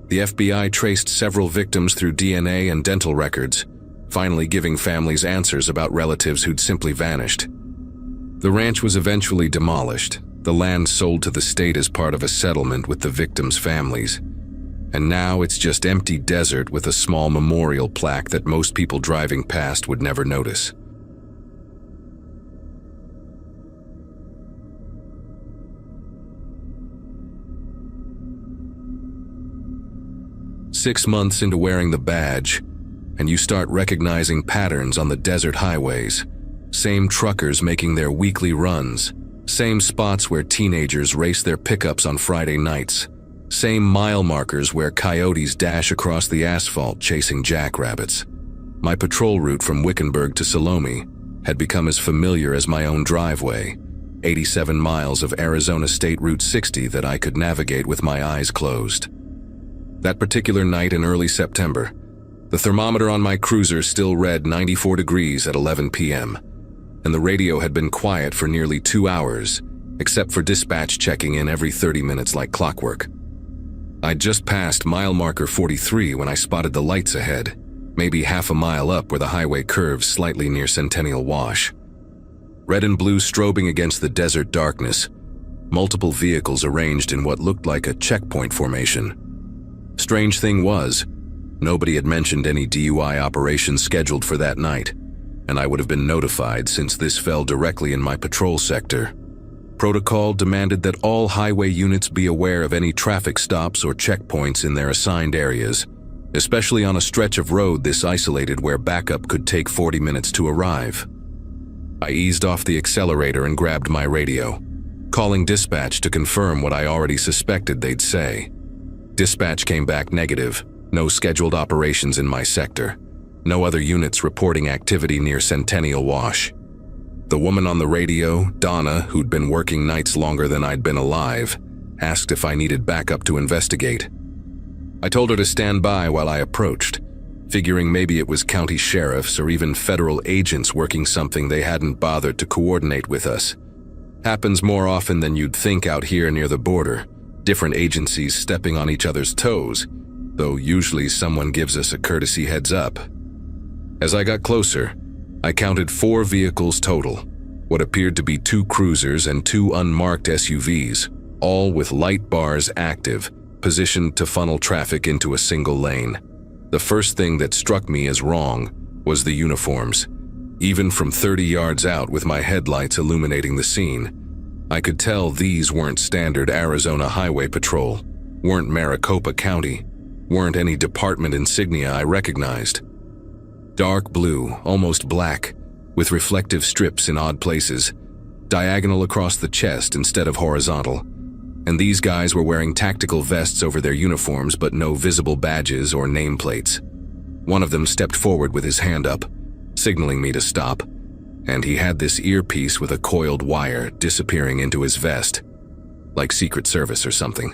Speaker 1: The FBI traced several victims through DNA and dental records, finally giving families answers about relatives who'd simply vanished. The ranch was eventually demolished, the land sold to the state as part of a settlement with the victims' families, and now it's just empty desert with a small memorial plaque that most people driving past would never notice. "6 months into wearing the badge, and you start recognizing patterns on the desert highways. Same truckers making their weekly runs, same spots where teenagers race their pickups on Friday nights, same mile markers where coyotes dash across the asphalt chasing jackrabbits. My patrol route from Wickenburg to Salome had become as familiar as my own driveway, 87 miles of Arizona State Route 60 that I could navigate with my eyes closed. That particular night in early September, the thermometer on my cruiser still read 94 degrees at 11 p.m., and the radio had been quiet for nearly 2 hours, except for dispatch checking in every 30 minutes like clockwork. I'd just passed mile marker 43 when I spotted the lights ahead, maybe half a mile up where the highway curves slightly near Centennial Wash. Red and blue strobing against the desert darkness, multiple vehicles arranged in what looked like a checkpoint formation. Strange thing was, nobody had mentioned any DUI operations scheduled for that night, and I would have been notified since this fell directly in my patrol sector. Protocol demanded that all highway units be aware of any traffic stops or checkpoints in their assigned areas, especially on a stretch of road this isolated where backup could take 40 minutes to arrive. I eased off the accelerator and grabbed my radio, calling dispatch to confirm what I already suspected they'd say. Dispatch came back negative, no scheduled operations in my sector, no other units reporting activity near Centennial Wash. The woman on the radio, Donna, who'd been working nights longer than I'd been alive, asked if I needed backup to investigate. I told her to stand by while I approached, figuring maybe it was county sheriffs or even federal agents working something they hadn't bothered to coordinate with us. Happens more often than you'd think out here near the border, different agencies stepping on each other's toes, though usually someone gives us a courtesy heads up. As I got closer, I counted 4 vehicles total, what appeared to be 2 cruisers and 2 unmarked SUVs, all with light bars active, positioned to funnel traffic into a single lane. The first thing that struck me as wrong was the uniforms. Even from 30 yards out with my headlights illuminating the scene, I could tell these weren't standard Arizona Highway Patrol, weren't Maricopa County, weren't any department insignia I recognized. Dark blue, almost black, with reflective strips in odd places, diagonal across the chest instead of horizontal. And these guys were wearing tactical vests over their uniforms but no visible badges or nameplates. One of them stepped forward with his hand up, signaling me to stop, and he had this earpiece with a coiled wire disappearing into his vest, like Secret Service or something.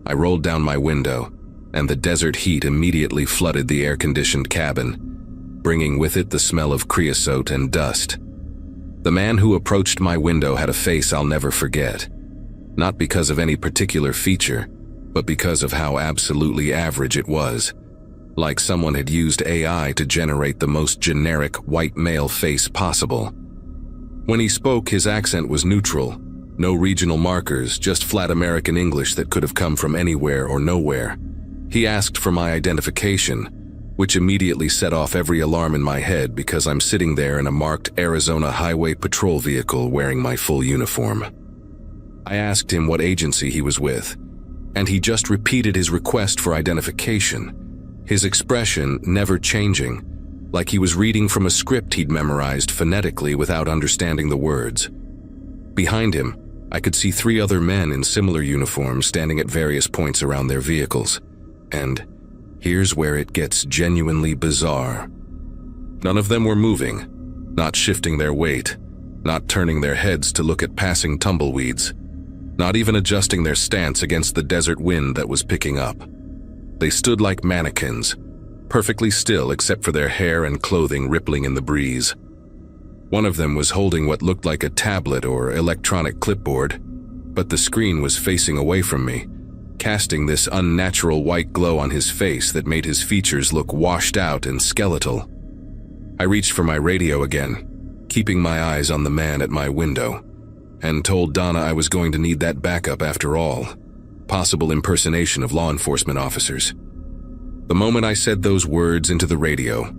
Speaker 1: I rolled down my window, and the desert heat immediately flooded the air-conditioned cabin, bringing with it the smell of creosote and dust. The man who approached my window had a face I'll never forget, not because of any particular feature, but because of how absolutely average it was. Like someone had used AI to generate the most generic white male face possible. When he spoke, his accent was neutral, no regional markers, just flat American English that could have come from anywhere or nowhere. He asked for my identification, which immediately set off every alarm in my head because I'm sitting there in a marked Arizona Highway Patrol vehicle wearing my full uniform. I asked him what agency he was with, and he just repeated his request for identification, his expression never changing, like he was reading from a script he'd memorized phonetically without understanding the words. Behind him, I could see 3 other men in similar uniforms standing at various points around their vehicles. And here's where it gets genuinely bizarre. None of them were moving, not shifting their weight, not turning their heads to look at passing tumbleweeds, not even adjusting their stance against the desert wind that was picking up. They stood like mannequins, perfectly still except for their hair and clothing rippling in the breeze. One of them was holding what looked like a tablet or electronic clipboard, but the screen was facing away from me, casting this unnatural white glow on his face that made his features look washed out and skeletal. I reached for my radio again, keeping my eyes on the man at my window, and told Donna I was going to need that backup after all. Possible impersonation of law enforcement officers. The moment I said those words into the radio,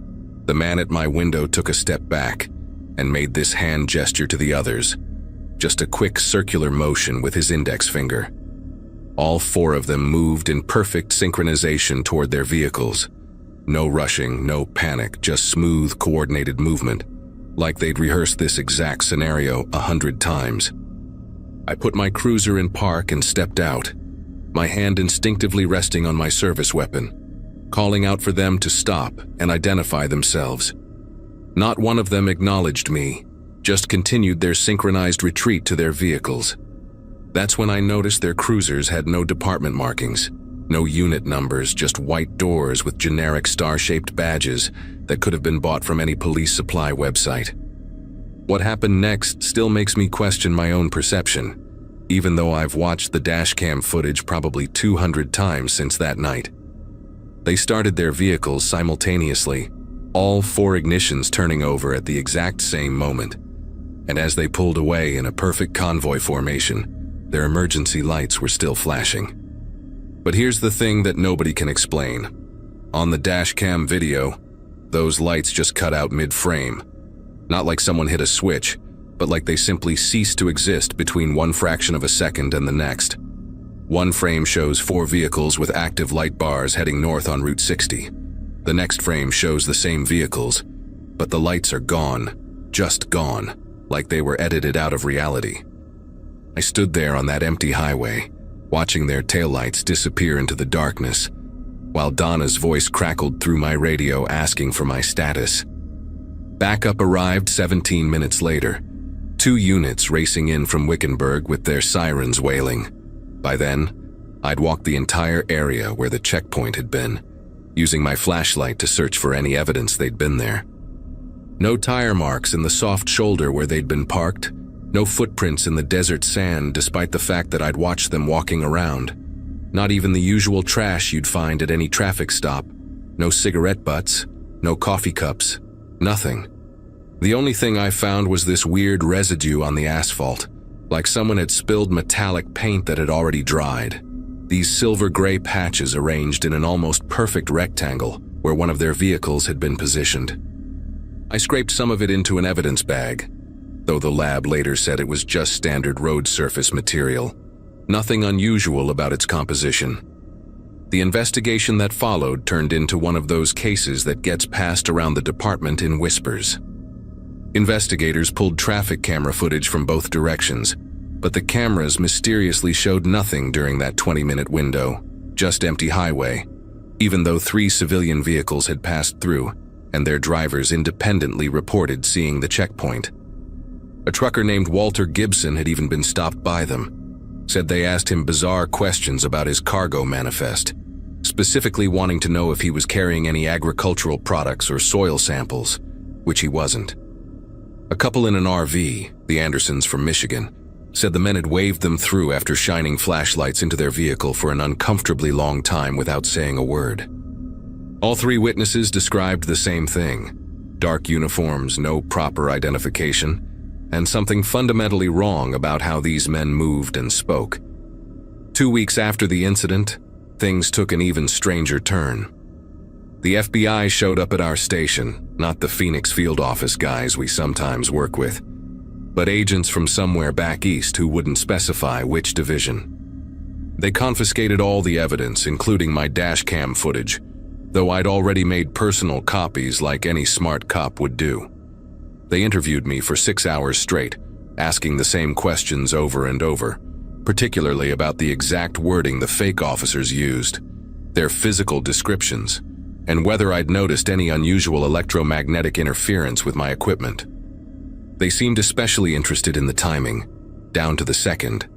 Speaker 1: the man at my window took a step back and made this hand gesture to the others, just a quick circular motion with his index finger. All 4 of them moved in perfect synchronization toward their vehicles. No rushing, no panic, just smooth, coordinated movement, like they'd rehearsed this exact scenario 100 times. I put my cruiser in park and stepped out, my hand instinctively resting on my service weapon, calling out for them to stop and identify themselves. Not one of them acknowledged me, just continued their synchronized retreat to their vehicles. That's when I noticed their cruisers had no department markings, no unit numbers, just white doors with generic star-shaped badges that could have been bought from any police supply website. What happened next still makes me question my own perception, even though I've watched the dashcam footage probably 200 times since that night. They started their vehicles simultaneously, all 4 ignitions turning over at the exact same moment. And as they pulled away in a perfect convoy formation, their emergency lights were still flashing. But here's the thing that nobody can explain. On the dashcam video, those lights just cut out mid-frame. Not like someone hit a switch, but like they simply ceased to exist between one fraction of a second and the next. One frame shows 4 vehicles with active light bars heading north on Route 60. The next frame shows the same vehicles, but the lights are gone, just gone, like they were edited out of reality. I stood there on that empty highway, watching their taillights disappear into the darkness, while Donna's voice crackled through my radio asking for my status. Backup arrived 17 minutes later, 2 units racing in from Wickenburg with their sirens wailing. By then, I'd walked the entire area where the checkpoint had been, using my flashlight to search for any evidence they'd been there. No tire marks in the soft shoulder where they'd been parked, No footprints in the desert sand despite the fact that I'd watched them walking around. Not even the usual trash you'd find at any traffic stop. No cigarette butts, no coffee cups, nothing. The only thing I found was this weird residue on the asphalt, like someone had spilled metallic paint that had already dried. These silver-gray patches arranged in an almost perfect rectangle where one of their vehicles had been positioned. I scraped some of it into an evidence bag, though the lab later said it was just standard road surface material. Nothing unusual about its composition. The investigation that followed turned into one of those cases that gets passed around the department in whispers. Investigators pulled traffic camera footage from both directions, but the cameras mysteriously showed nothing during that 20-minute window, just empty highway, even though 3 civilian vehicles had passed through and their drivers independently reported seeing the checkpoint. A trucker named Walter Gibson had even been stopped by them, said they asked him bizarre questions about his cargo manifest, specifically wanting to know if he was carrying any agricultural products or soil samples, which he wasn't. A couple in an RV, the Andersons from Michigan, said the men had waved them through after shining flashlights into their vehicle for an uncomfortably long time without saying a word. All 3 witnesses described the same thing: dark uniforms, no proper identification, and something fundamentally wrong about how these men moved and spoke. 2 weeks after the incident, things took an even stranger turn. The FBI showed up at our station, not the Phoenix field office guys we sometimes work with, but agents from somewhere back east who wouldn't specify which division. They confiscated all the evidence, including my dash cam footage, though I'd already made personal copies like any smart cop would do. They interviewed me for 6 hours straight, asking the same questions over and over, particularly about the exact wording the fake officers used, their physical descriptions, and whether I'd noticed any unusual electromagnetic interference with my equipment. They seemed especially interested in the timing, down to the second,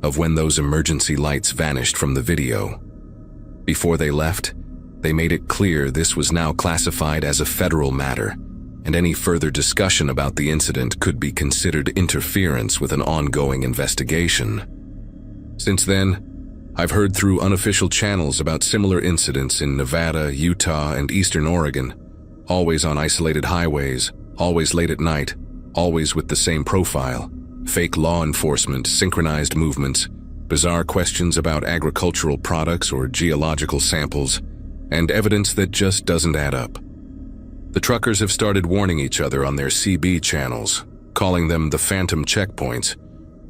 Speaker 1: of when those emergency lights vanished from the video. Before they left, they made it clear this was now classified as a federal matter, and any further discussion about the incident could be considered interference with an ongoing investigation. Since then, I've heard through unofficial channels about similar incidents in Nevada, Utah, and Eastern Oregon, always on isolated highways, always late at night, always with the same profile: fake law enforcement, synchronized movements, bizarre questions about agricultural products or geological samples, and evidence that just doesn't add up. The truckers have started warning each other on their CB channels, calling them the phantom checkpoints,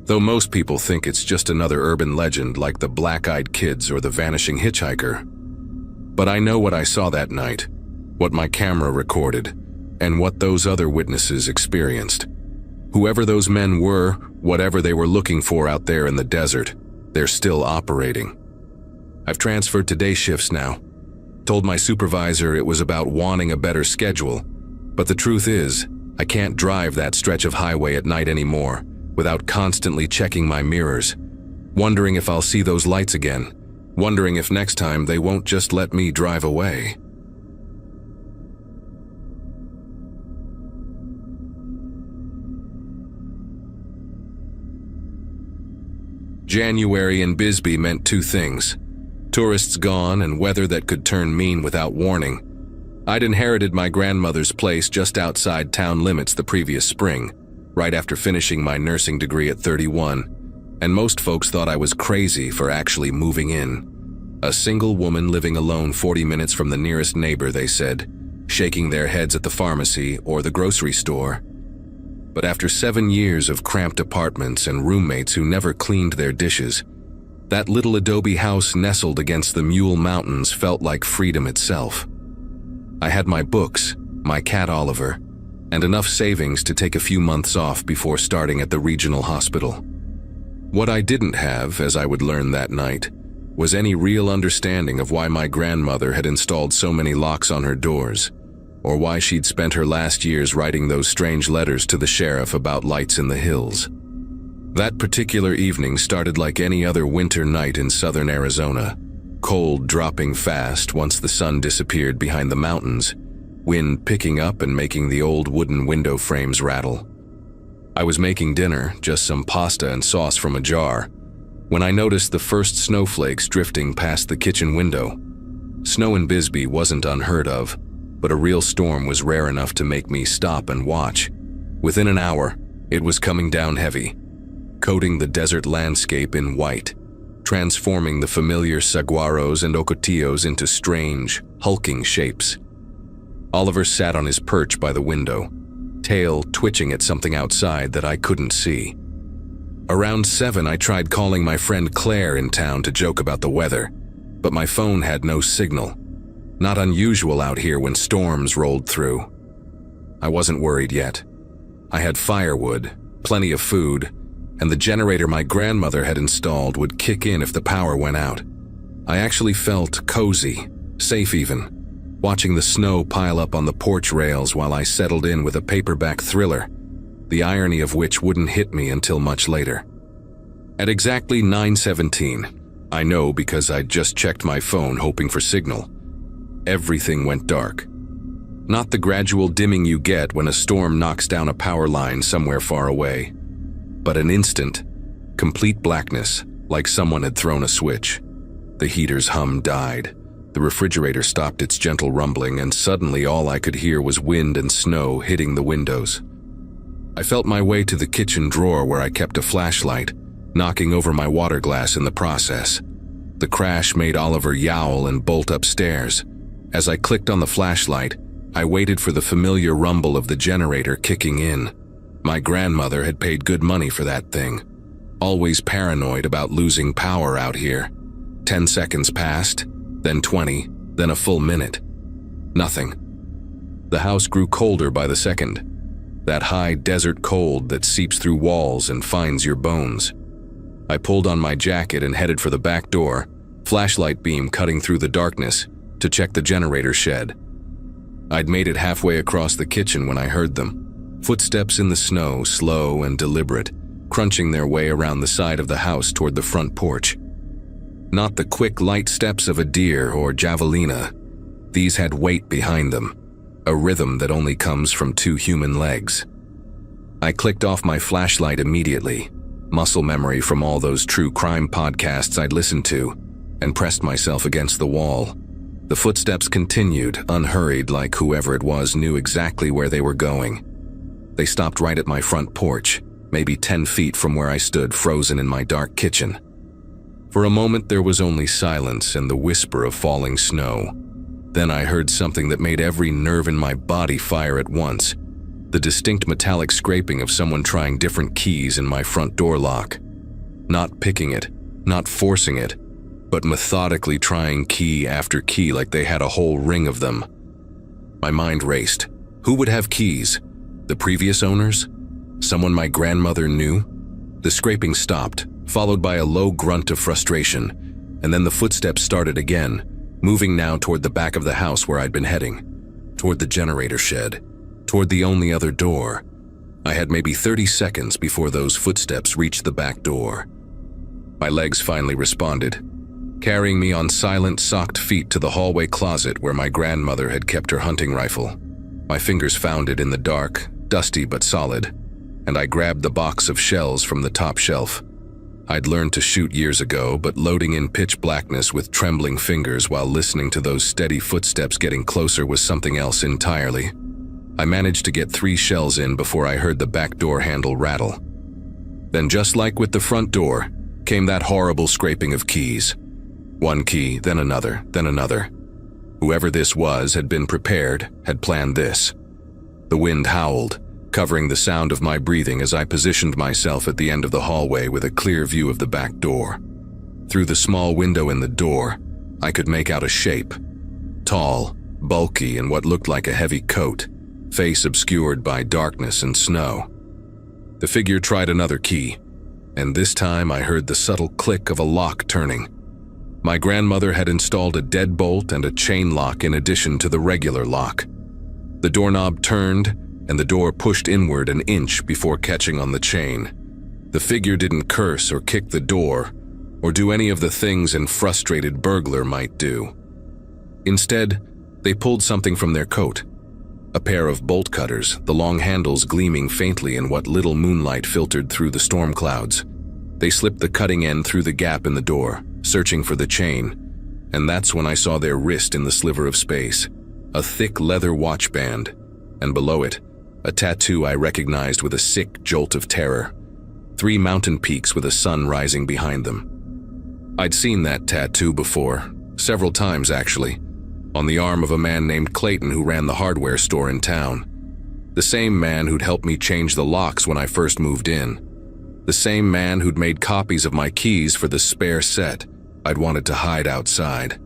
Speaker 1: though most people think it's just another urban legend like the black-eyed kids or the vanishing hitchhiker. But I know what I saw that night, what my camera recorded, and what those other witnesses experienced. Whoever those men were, whatever they were looking for out there in the desert, they're still operating. I've transferred to day shifts now. Told my supervisor it was about wanting a better schedule, but the truth is, I can't drive that stretch of highway at night anymore without constantly checking my mirrors, wondering if I'll see those lights again, wondering if next time they won't just let me drive away. January in Bisbee meant 2 things: tourists gone and weather that could turn mean without warning. I'd inherited my grandmother's place just outside town limits the previous spring, right after finishing my nursing degree at 31, and most folks thought I was crazy for actually moving in. A single woman living alone 40 minutes from the nearest neighbor, they said, shaking their heads at the pharmacy or the grocery store. But after 7 years of cramped apartments and roommates who never cleaned their dishes, that little adobe house nestled against the Mule Mountains felt like freedom itself. I had my books, my cat Oliver, and enough savings to take a few months off before starting at the regional hospital. What I didn't have, as I would learn that night, was any real understanding of why my grandmother had installed so many locks on her doors, or why she'd spent her last years writing those strange letters to the sheriff about lights in the hills. That particular evening started like any other winter night in southern Arizona, cold dropping fast once the sun disappeared behind the mountains, wind picking up and making the old wooden window frames rattle. I was making dinner, just some pasta and sauce from a jar, when I noticed the first snowflakes drifting past the kitchen window. Snow in Bisbee wasn't unheard of, but a real storm was rare enough to make me stop and watch. Within an hour, it was coming down heavy, coating the desert landscape in white, transforming the familiar saguaros and ocotillos into strange, hulking shapes. Oliver sat on his perch by the window, tail twitching at something outside that I couldn't see. Around 7, I tried calling my friend Claire in town to joke about the weather, but my phone had no signal. Not unusual out here when storms rolled through. I wasn't worried yet. I had firewood, plenty of food, and the generator my grandmother had installed would kick in if the power went out. I actually felt cozy, safe even, watching the snow pile up on the porch rails while I settled in with a paperback thriller, the irony of which wouldn't hit me until much later. At exactly 9:17, I know because I'd just checked my phone hoping for signal, everything went dark. Not the gradual dimming you get when a storm knocks down a power line somewhere far away, but an instant, complete blackness, like someone had thrown a switch. The heater's hum died. The refrigerator stopped its gentle rumbling, and suddenly all I could hear was wind and snow hitting the windows. I felt my way to the kitchen drawer where I kept a flashlight, knocking over my water glass in the process. The crash made Oliver yowl and bolt upstairs. As I clicked on the flashlight, I waited for the familiar rumble of the generator kicking in. My grandmother had paid good money for that thing. Always paranoid about losing power out here. 10 seconds passed, then 20, then a full minute. Nothing. The house grew colder by the second. That high desert cold that seeps through walls and finds your bones. I pulled on my jacket and headed for the back door, flashlight beam cutting through the darkness, to check the generator shed. I'd made it halfway across the kitchen when I heard them. Footsteps in the snow, slow and deliberate, crunching their way around the side of the house toward the front porch. Not the quick, light steps of a deer or javelina. These had weight behind them, a rhythm that only comes from 2 human legs. I clicked off my flashlight immediately, muscle memory from all those true crime podcasts I'd listened to, and pressed myself against the wall. The footsteps continued, unhurried, like whoever it was knew exactly where they were going. They stopped right at my front porch, maybe 10 feet from where I stood frozen in my dark kitchen. For a moment there was only silence and the whisper of falling snow. Then I heard something that made every nerve in my body fire at once. The distinct metallic scraping of someone trying different keys in my front door lock. Not picking it, not forcing it, but methodically trying key after key like they had a whole ring of them. My mind raced. Who would have keys? The previous owners? Someone my grandmother knew? The scraping stopped, followed by a low grunt of frustration, and then the footsteps started again, moving now toward the back of the house where I'd been heading, toward the generator shed, toward the only other door. I had maybe 30 seconds before those footsteps reached the back door. My legs finally responded, carrying me on silent, socked feet to the hallway closet where my grandmother had kept her hunting rifle. My fingers found it in the dark, dusty but solid, and I grabbed the box of shells from the top shelf. I'd learned to shoot years ago, but loading in pitch blackness with trembling fingers while listening to those steady footsteps getting closer was something else entirely. I managed to get 3 shells in before I heard the back door handle rattle. Then, just like with the front door, came that horrible scraping of keys. One key, then another, then another. Whoever this was had been prepared, had planned this. The wind howled, covering the sound of my breathing as I positioned myself at the end of the hallway with a clear view of the back door. Through the small window in the door, I could make out a shape. Tall, bulky, in what looked like a heavy coat, face obscured by darkness and snow. The figure tried another key, and this time I heard the subtle click of a lock turning. My grandmother had installed a deadbolt and a chain lock in addition to the regular lock. The doorknob turned, and the door pushed inward an inch before catching on the chain. The figure didn't curse or kick the door, or do any of the things a frustrated burglar might do. Instead, they pulled something from their coat. A pair of bolt cutters, the long handles gleaming faintly in what little moonlight filtered through the storm clouds. They slipped the cutting end through the gap in the door, searching for the chain, and that's when I saw their wrist in the sliver of space, a thick leather watch band, and below it, a tattoo I recognized with a sick jolt of terror. 3 mountain peaks with a sun rising behind them. I'd seen that tattoo before, several times actually, on the arm of a man named Clayton who ran the hardware store in town. The same man who'd helped me change the locks when I first moved in. The same man who'd made copies of my keys for the spare set I'd wanted to hide outside.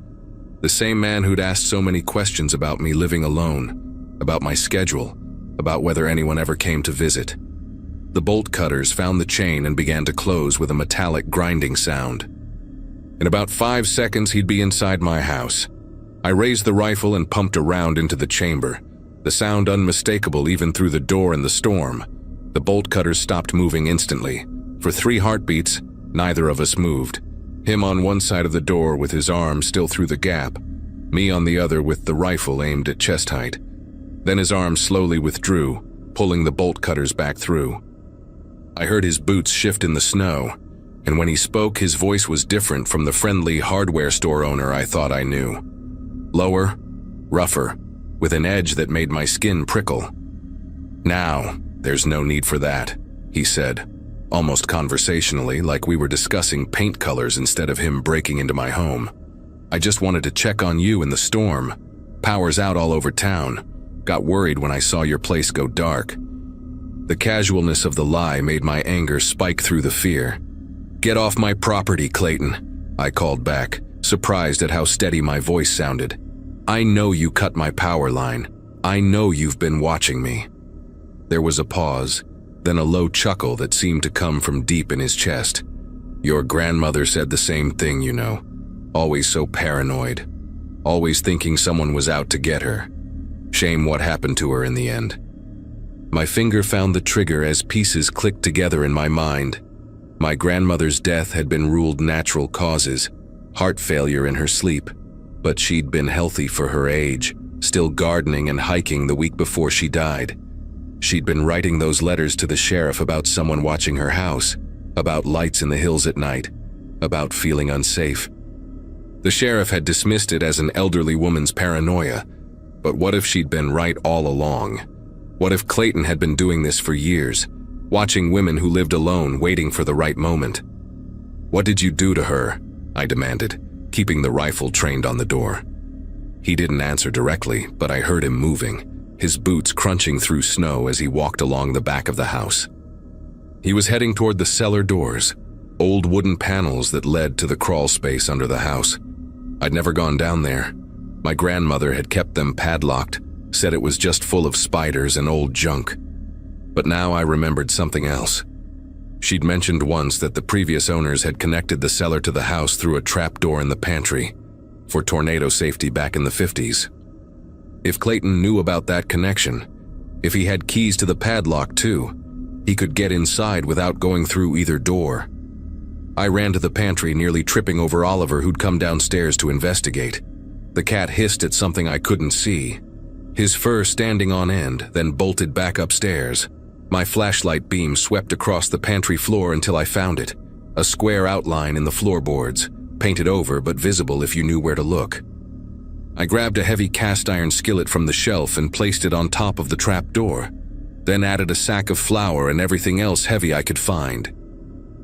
Speaker 1: The same man who'd asked so many questions about me living alone, about my schedule, about whether anyone ever came to visit. The bolt cutters found the chain and began to close with a metallic grinding sound. In about 5 seconds, he'd be inside my house. I raised the rifle and pumped a round into the chamber, the sound unmistakable even through the door and the storm. The bolt cutters stopped moving instantly. For 3 heartbeats, neither of us moved. Him on one side of the door with his arm still through the gap, me on the other with the rifle aimed at chest height. Then his arm slowly withdrew, pulling the bolt cutters back through. I heard his boots shift in the snow, and when he spoke, his voice was different from the friendly hardware store owner I thought I knew. Lower, rougher, with an edge that made my skin prickle. "Now, there's no need for that," he said, almost conversationally, like we were discussing paint colors instead of him breaking into my home. "I just wanted to check on you in the storm. Power's out all over town. Got worried when I saw your place go dark." The casualness of the lie made my anger spike through the fear. "Get off my property, Clayton," I called back, surprised at how steady my voice sounded. "I know you cut my power line. I know you've been watching me." There was a pause, then a low chuckle that seemed to come from deep in his chest. "Your grandmother said the same thing, you know. Always so paranoid. Always thinking someone was out to get her. Shame what happened to her in the end." My finger found the trigger as pieces clicked together in my mind. My grandmother's death had been ruled natural causes, heart failure in her sleep, but she'd been healthy for her age, still gardening and hiking the week before she died. She'd been writing those letters to the sheriff about someone watching her house, about lights in the hills at night, about feeling unsafe. The sheriff had dismissed it as an elderly woman's paranoia, but what if she'd been right all along? What if Clayton had been doing this for years, watching women who lived alone, waiting for the right moment? "What did you do to her?" I demanded, keeping the rifle trained on the door. He didn't answer directly, but I heard him moving, his boots crunching through snow as he walked along the back of the house. He was heading toward the cellar doors, old wooden panels that led to the crawl space under the house. I'd never gone down there. My grandmother had kept them padlocked, said it was just full of spiders and old junk. But now I remembered something else. She'd mentioned once that the previous owners had connected the cellar to the house through a trap door in the pantry, for tornado safety back in the 50s. If Clayton knew about that connection, if he had keys to the padlock too, he could get inside without going through either door. I ran to the pantry, nearly tripping over Oliver, who'd come downstairs to investigate. The cat hissed at something I couldn't see, his fur standing on end, then bolted back upstairs. My flashlight beam swept across the pantry floor until I found it, a square outline in the floorboards, painted over but visible if you knew where to look. I grabbed a heavy cast iron skillet from the shelf and placed it on top of the trap door, then added a sack of flour and everything else heavy I could find.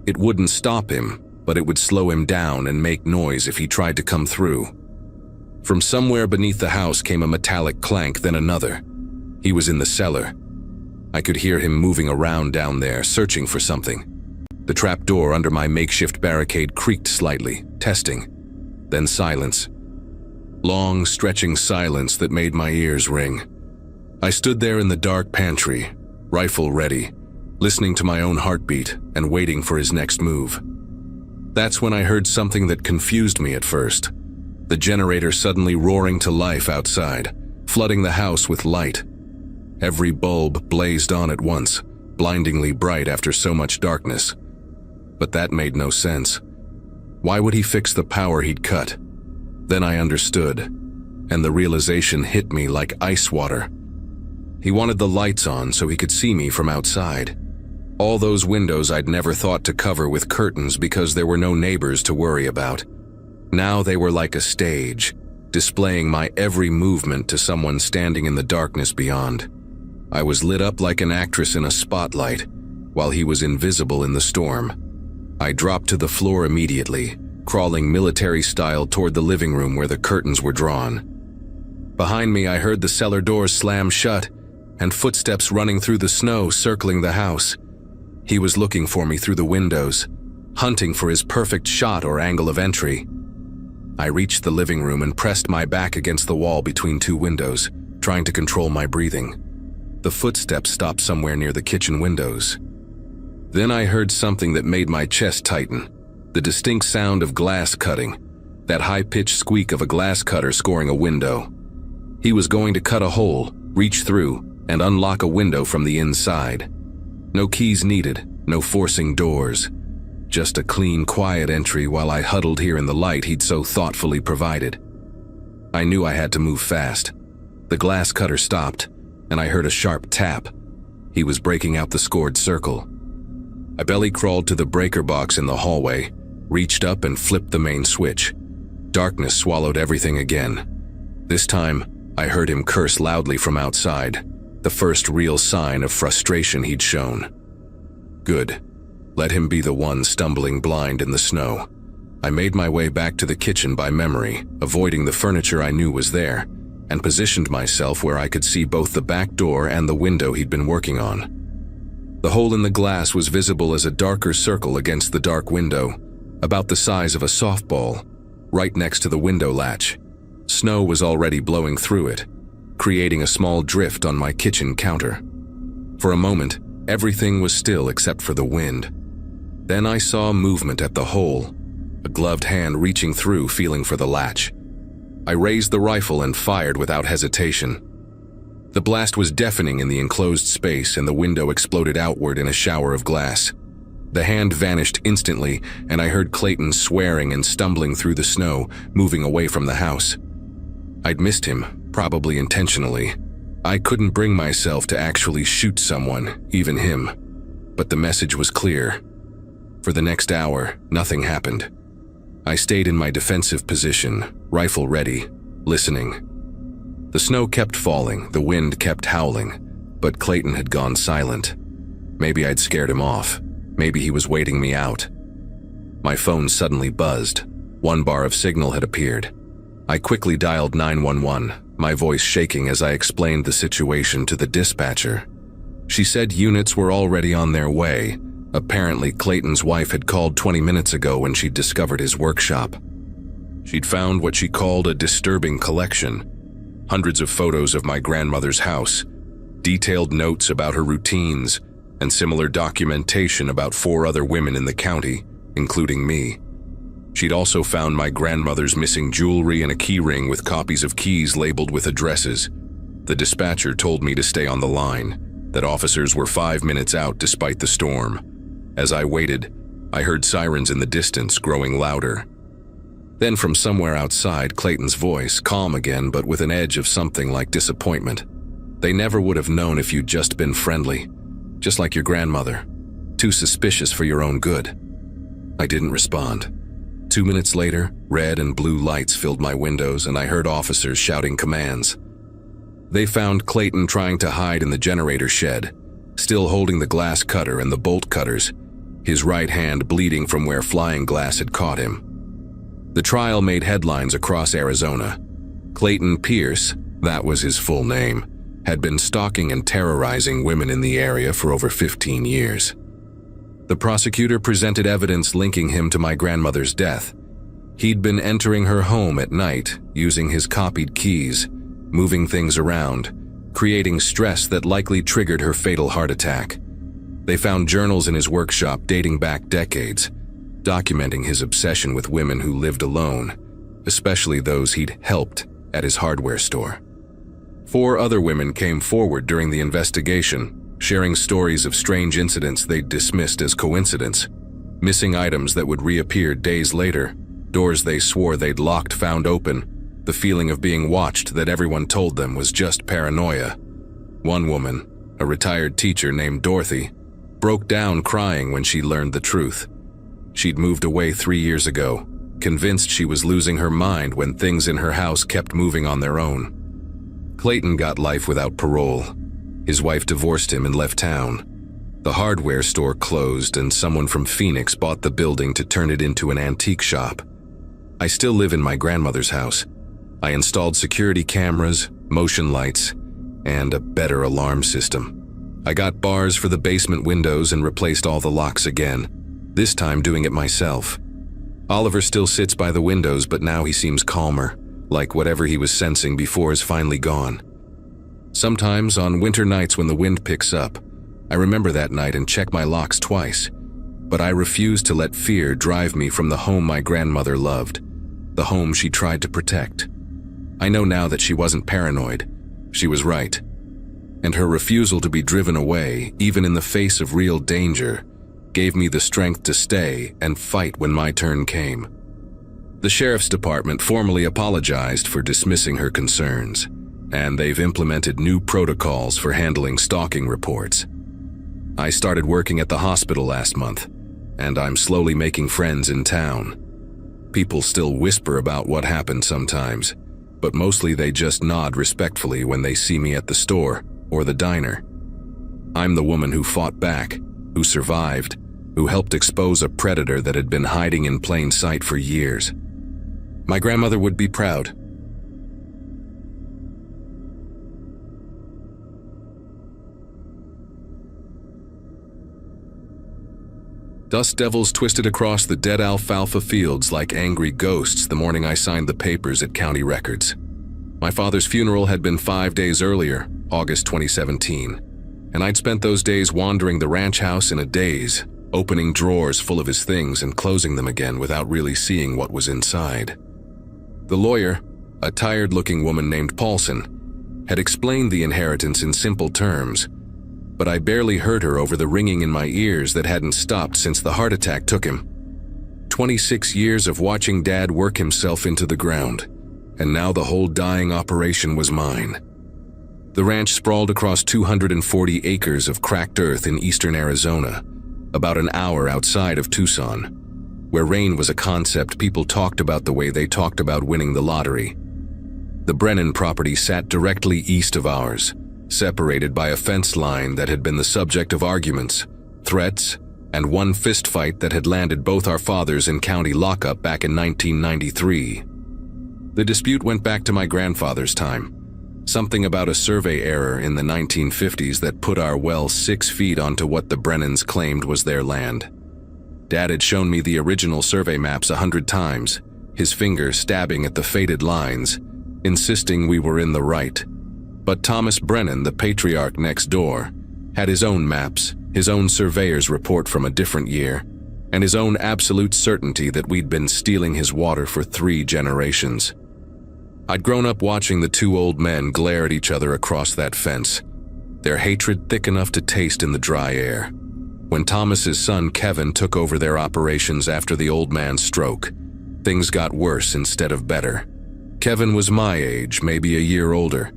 Speaker 1: It wouldn't stop him, but it would slow him down and make noise if he tried to come through. From somewhere beneath the house came a metallic clank, then another. He was in the cellar. I could hear him moving around down there, searching for something. The trap door under my makeshift barricade creaked slightly, testing. Then silence. Long, stretching silence that made my ears ring. I stood there in the dark pantry, rifle ready, listening to my own heartbeat and waiting for his next move. That's when I heard something that confused me at first. The generator suddenly roaring to life outside, flooding the house with light. Every bulb blazed on at once, blindingly bright after so much darkness. But that made no sense. Why would he fix the power he'd cut? Then I understood, and the realization hit me like ice water. He wanted the lights on so he could see me from outside. All those windows I'd never thought to cover with curtains because there were no neighbors to worry about. Now they were like a stage, displaying my every movement to someone standing in the darkness beyond. I was lit up like an actress in a spotlight, while he was invisible in the storm. I dropped to the floor immediately, crawling military-style toward the living room where the curtains were drawn. Behind me, I heard the cellar doors slam shut and footsteps running through the snow circling the house. He was looking for me through the windows, hunting for his perfect shot or angle of entry. I reached the living room and pressed my back against the wall between two windows, trying to control my breathing. The footsteps stopped somewhere near the kitchen windows. Then I heard something that made my chest tighten, the distinct sound of glass cutting, that high-pitched squeak of a glass cutter scoring a window. He was going to cut a hole, reach through, and unlock a window from the inside. No keys needed, no forcing doors. Just a clean, quiet entry while I huddled here in the light he'd so thoughtfully provided. I knew I had to move fast. The glass cutter stopped, and I heard a sharp tap. He was breaking out the scored circle. I belly crawled to the breaker box in the hallway, reached up and flipped the main switch. Darkness swallowed everything again. This time, I heard him curse loudly from outside, the first real sign of frustration he'd shown. Good. Let him be the one stumbling blind in the snow. I made my way back to the kitchen by memory, avoiding the furniture I knew was there, and positioned myself where I could see both the back door and the window he'd been working on. The hole in the glass was visible as a darker circle against the dark window, about the size of a softball, right next to the window latch. Snow was already blowing through it, creating a small drift on my kitchen counter. For a moment, everything was still except for the wind. Then I saw movement at the hole, a gloved hand reaching through, feeling for the latch. I raised the rifle and fired without hesitation. The blast was deafening in the enclosed space, and the window exploded outward in a shower of glass. The hand vanished instantly, and I heard Clayton swearing and stumbling through the snow, moving away from the house. I'd missed him, probably intentionally. I couldn't bring myself to actually shoot someone, even him. But the message was clear. For the next hour, nothing happened. I stayed in my defensive position, rifle ready, listening. The snow kept falling, the wind kept howling, but Clayton had gone silent. Maybe I'd scared him off. Maybe he was waiting me out. My phone suddenly buzzed. One bar of signal had appeared. I quickly dialed 911, my voice shaking as I explained the situation to the dispatcher. She said units were already on their way. Apparently, Clayton's wife had called 20 minutes ago when she'd discovered his workshop. She'd found what she called a disturbing collection. Hundreds of photos of my grandmother's house, detailed notes about her routines, and similar documentation about 4 other women in the county, including me. She'd also found my grandmother's missing jewelry and a key ring with copies of keys labeled with addresses. The dispatcher told me to stay on the line, that officers were 5 minutes out despite the storm. As I waited, I heard sirens in the distance growing louder. Then from somewhere outside, Clayton's voice, calm again but with an edge of something like disappointment. They never would have known if you'd just been friendly, just like your grandmother, too suspicious for your own good. I didn't respond. 2 minutes later, red and blue lights filled my windows and I heard officers shouting commands. They found Clayton trying to hide in the generator shed, still holding the glass cutter and the bolt cutters, his right hand bleeding from where flying glass had caught him. The trial made headlines across Arizona. Clayton Pierce, that was his full name, had been stalking and terrorizing women in the area for over 15 years. The prosecutor presented evidence linking him to my grandmother's death. He'd been entering her home at night, using his copied keys, moving things around, creating stress that likely triggered her fatal heart attack. They found journals in his workshop dating back decades, documenting his obsession with women who lived alone, especially those he'd helped at his hardware store. 4 other women came forward during the investigation, sharing stories of strange incidents they'd dismissed as coincidence, missing items that would reappear days later, doors they swore they'd locked found open, the feeling of being watched that everyone told them was just paranoia. One woman, a retired teacher named Dorothy, broke down crying when she learned the truth. She'd moved away 3 years ago, convinced she was losing her mind when things in her house kept moving on their own. Clayton got life without parole. His wife divorced him and left town. The hardware store closed and someone from Phoenix bought the building to turn it into an antique shop. I still live in my grandmother's house. I installed security cameras, motion lights, and a better alarm system. I got bars for the basement windows and replaced all the locks again, this time doing it myself. Oliver still sits by the windows, but now he seems calmer, like whatever he was sensing before is finally gone. Sometimes on winter nights when the wind picks up, I remember that night and check my locks twice, but I refuse to let fear drive me from the home my grandmother loved, the home she tried to protect. I know now that she wasn't paranoid. She was right. And her refusal to be driven away, even in the face of real danger, gave me the strength to stay and fight when my turn came. The sheriff's department formally apologized for dismissing her concerns, and they've implemented new protocols for handling stalking reports. I started working at the hospital last month, and I'm slowly making friends in town. People still whisper about what happened sometimes, but mostly they just nod respectfully when they see me at the store or the diner. I'm the woman who fought back, who survived, who helped expose a predator that had been hiding in plain sight for years. My grandmother would be proud. Dust devils twisted across the dead alfalfa fields like angry ghosts the morning I signed the papers at county records. My father's funeral had been 5 days earlier, August 2017, and I'd spent those days wandering the ranch house in a daze, opening drawers full of his things and closing them again without really seeing what was inside. The lawyer, a tired-looking woman named Paulson, had explained the inheritance in simple terms, but I barely heard her over the ringing in my ears that hadn't stopped since the heart attack took him. 26 years of watching Dad work himself into the ground, and now the whole dying operation was mine. The ranch sprawled across 240 acres of cracked earth in eastern Arizona, about an hour outside of Tucson, where rain was a concept people talked about the way they talked about winning the lottery. The Brennan property sat directly east of ours, separated by a fence line that had been the subject of arguments, threats, and one fistfight that had landed both our fathers in county lockup back in 1993. The dispute went back to my grandfather's time, something about a survey error in the 1950s that put our well 6 feet onto what the Brennans claimed was their land. Dad had shown me the original survey maps 100 times, his finger stabbing at the faded lines, insisting we were in the right. But Thomas Brennan, the patriarch next door, had his own maps, his own surveyor's report from a different year, and his own absolute certainty that we'd been stealing his water for 3 generations. I'd grown up watching the 2 old men glare at each other across that fence, their hatred thick enough to taste in the dry air. When Thomas's son Kevin took over their operations after the old man's stroke, things got worse instead of better. Kevin was my age, maybe a year older,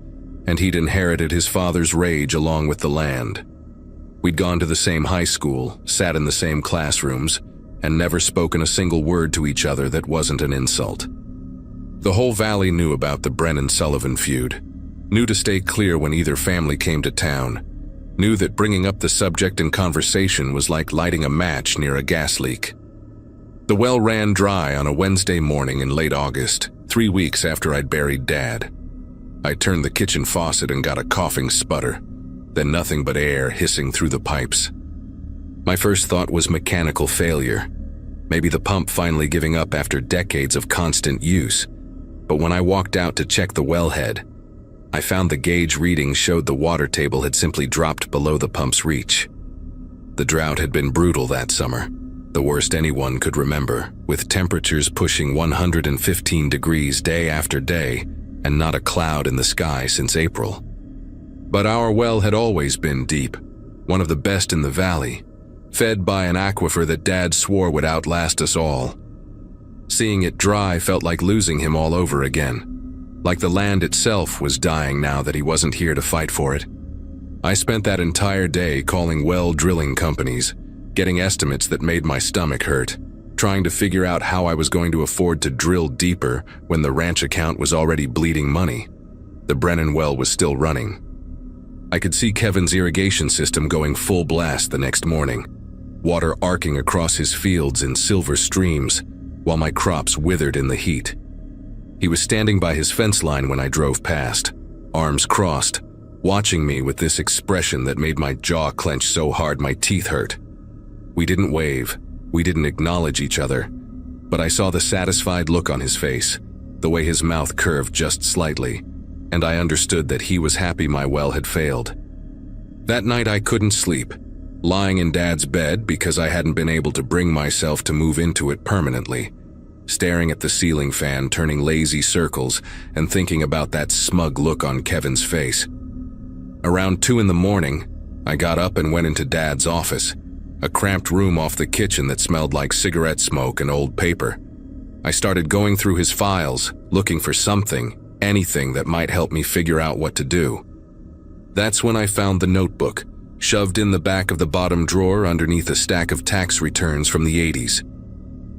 Speaker 1: and he'd inherited his father's rage along with the land. We'd gone to the same high school, sat in the same classrooms, and never spoken a single word to each other that wasn't an insult. The whole valley knew about the Brennan-Sullivan feud, knew to stay clear when either family came to town, knew that bringing up the subject in conversation was like lighting a match near a gas leak. The well ran dry on a Wednesday morning in late August, 3 weeks after I'd buried Dad. I turned the kitchen faucet and got a coughing sputter, then nothing but air hissing through the pipes. My first thought was mechanical failure, maybe the pump finally giving up after decades of constant use. But when I walked out to check the wellhead, I found the gauge readings showed the water table had simply dropped below the pump's reach. The drought had been brutal that summer, the worst anyone could remember, with temperatures pushing 115 degrees day after day, and not a cloud in the sky since April. But our well had always been deep, one of the best in the valley, fed by an aquifer that Dad swore would outlast us all. Seeing it dry felt like losing him all over again, like the land itself was dying now that he wasn't here to fight for it. I spent that entire day calling well drilling companies, getting estimates that made my stomach hurt, trying to figure out how I was going to afford to drill deeper when the ranch account was already bleeding money. The Brennan well was still running. I could see Kevin's irrigation system going full blast the next morning, water arcing across his fields in silver streams, while my crops withered in the heat. He was standing by his fence line when I drove past, arms crossed, watching me with this expression that made my jaw clench so hard my teeth hurt. We didn't wave, we didn't acknowledge each other, but I saw the satisfied look on his face, the way his mouth curved just slightly, and I understood that he was happy my well had failed. That night I couldn't sleep, lying in Dad's bed because I hadn't been able to bring myself to move into it permanently, staring at the ceiling fan turning lazy circles and thinking about that smug look on Kevin's face. Around 2 a.m, I got up and went into Dad's office, a cramped room off the kitchen that smelled like cigarette smoke and old paper. I started going through his files, looking for something, anything that might help me figure out what to do. That's when I found the notebook, shoved in the back of the bottom drawer underneath a stack of tax returns from the 80s.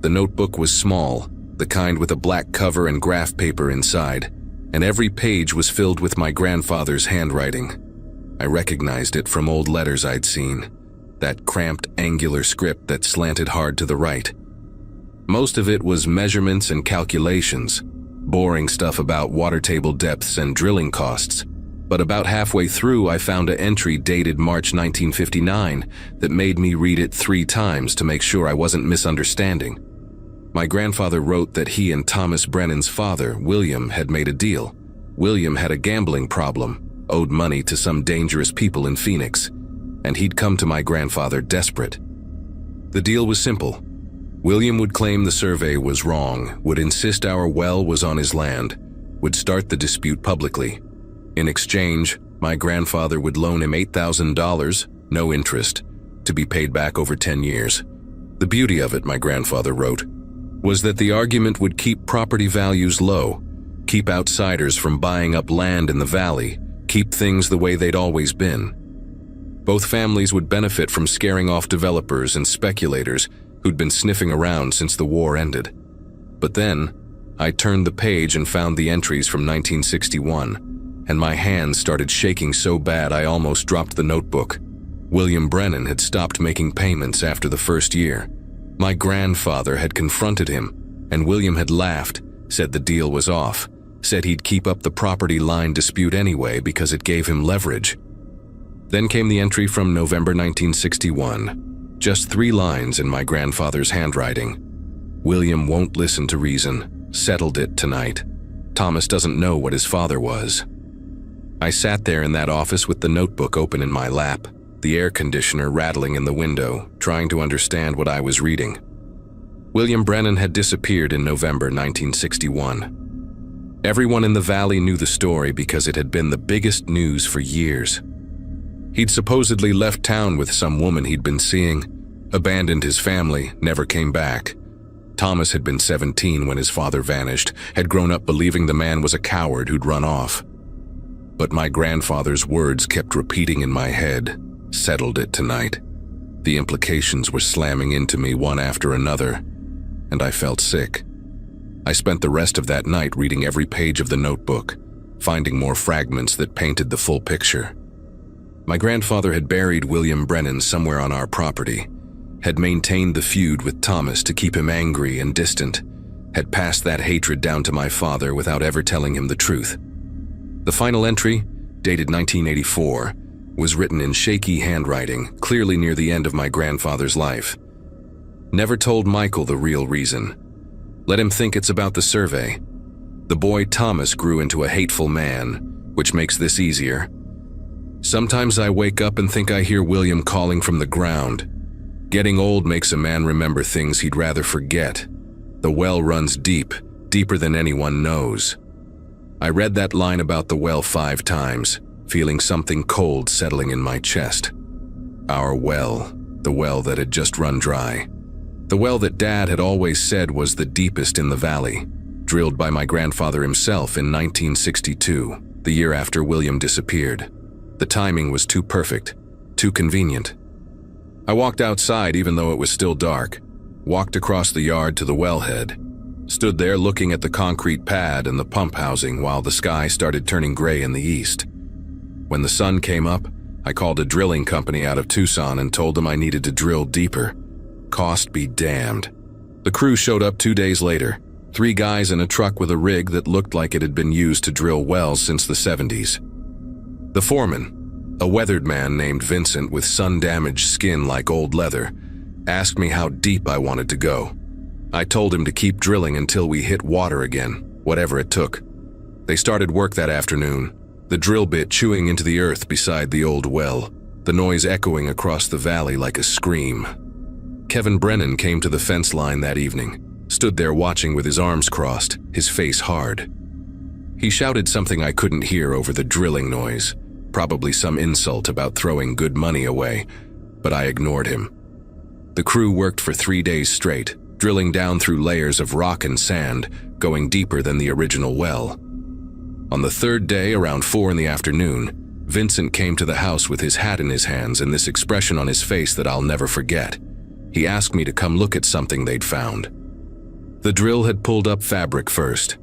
Speaker 1: The notebook was small, the kind with a black cover and graph paper inside, and every page was filled with my grandfather's handwriting. I recognized it from old letters I'd seen, that cramped angular script that slanted hard to the right. Most of it was measurements and calculations, boring stuff about water table depths and drilling costs, but about halfway through I found an entry dated March 1959 that made me read it 3 times to make sure I wasn't misunderstanding. My grandfather wrote that he and Thomas Brennan's father, William, had made a deal. William had a gambling problem, owed money to some dangerous people in Phoenix, and he'd come to my grandfather desperate. The deal was simple. William would claim the survey was wrong, would insist our well was on his land, would start the dispute publicly. In exchange, my grandfather would loan him $8,000, no interest, to be paid back over 10 years. The beauty of it, my grandfather wrote, was that the argument would keep property values low, keep outsiders from buying up land in the valley, keep things the way they'd always been. Both families would benefit from scaring off developers and speculators who'd been sniffing around since the war ended. But then, I turned the page and found the entries from 1961, and my hands started shaking so bad I almost dropped the notebook. William Brennan had stopped making payments after the first year. My grandfather had confronted him, and William had laughed, said the deal was off, said he'd keep up the property line dispute anyway because it gave him leverage. Then came the entry from November 1961. Just 3 lines in my grandfather's handwriting. William won't listen to reason. Settled it tonight. Thomas doesn't know what his father was. I sat there in that office with the notebook open in my lap, the air conditioner rattling in the window, trying to understand what I was reading. William Brennan had disappeared in November 1961. Everyone in the valley knew the story because it had been the biggest news for years. He'd supposedly left town with some woman he'd been seeing, abandoned his family, never came back. Thomas had been 17 when his father vanished, had grown up believing the man was a coward who'd run off. But my grandfather's words kept repeating in my head, settled it tonight. The implications were slamming into me one after another, and I felt sick. I spent the rest of that night reading every page of the notebook, finding more fragments that painted the full picture. My grandfather had buried William Brennan somewhere on our property, had maintained the feud with Thomas to keep him angry and distant, had passed that hatred down to my father without ever telling him the truth. The final entry, dated 1984, was written in shaky handwriting, clearly near the end of my grandfather's life. Never told Michael the real reason. Let him think it's about the survey. The boy Thomas grew into a hateful man, which makes this easier. Sometimes I wake up and think I hear William calling from the ground. Getting old makes a man remember things he'd rather forget. The well runs deep, deeper than anyone knows. I read that line about the well 5 times, feeling something cold settling in my chest. Our well, the well that had just run dry. The well that Dad had always said was the deepest in the valley, drilled by my grandfather himself in 1962, the year after William disappeared. The timing was too perfect, too convenient. I walked outside even though it was still dark, walked across the yard to the wellhead, stood there looking at the concrete pad and the pump housing while the sky started turning gray in the east. When the sun came up, I called a drilling company out of Tucson and told them I needed to drill deeper. Cost be damned. The crew showed up 2 days later, 3 guys in a truck with a rig that looked like it had been used to drill wells since the 70s. The foreman, a weathered man named Vincent with sun-damaged skin like old leather, asked me how deep I wanted to go. I told him to keep drilling until we hit water again, whatever it took. They started work that afternoon, the drill bit chewing into the earth beside the old well, the noise echoing across the valley like a scream. Kevin Brennan came to the fence line that evening, stood there watching with his arms crossed, his face hard. He shouted something I couldn't hear over the drilling noise, probably some insult about throwing good money away, but I ignored him. The crew worked for 3 days straight, drilling down through layers of rock and sand, going deeper than the original well. On the 3rd day, around 4 in the afternoon, Vincent came to the house with his hat in his hands and this expression on his face that I'll never forget. He asked me to come look at something they'd found. The drill had pulled up fabric first,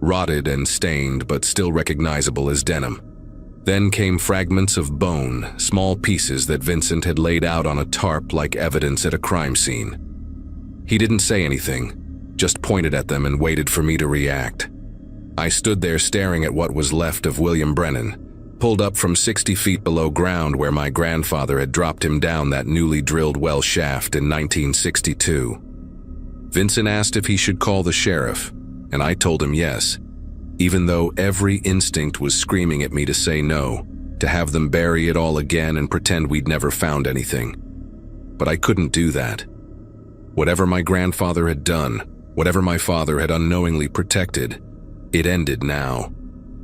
Speaker 1: rotted and stained but still recognizable as denim. Then came fragments of bone, small pieces that Vincent had laid out on a tarp like evidence at a crime scene. He didn't say anything, just pointed at them and waited for me to react. I stood there staring at what was left of William Brennan, pulled up from 60 feet below ground where my grandfather had dropped him down that newly drilled well shaft in 1962. Vincent asked if he should call the sheriff, and I told him yes, even though every instinct was screaming at me to say no, to have them bury it all again and pretend we'd never found anything. But I couldn't do that. Whatever my grandfather had done, whatever my father had unknowingly protected, it ended now.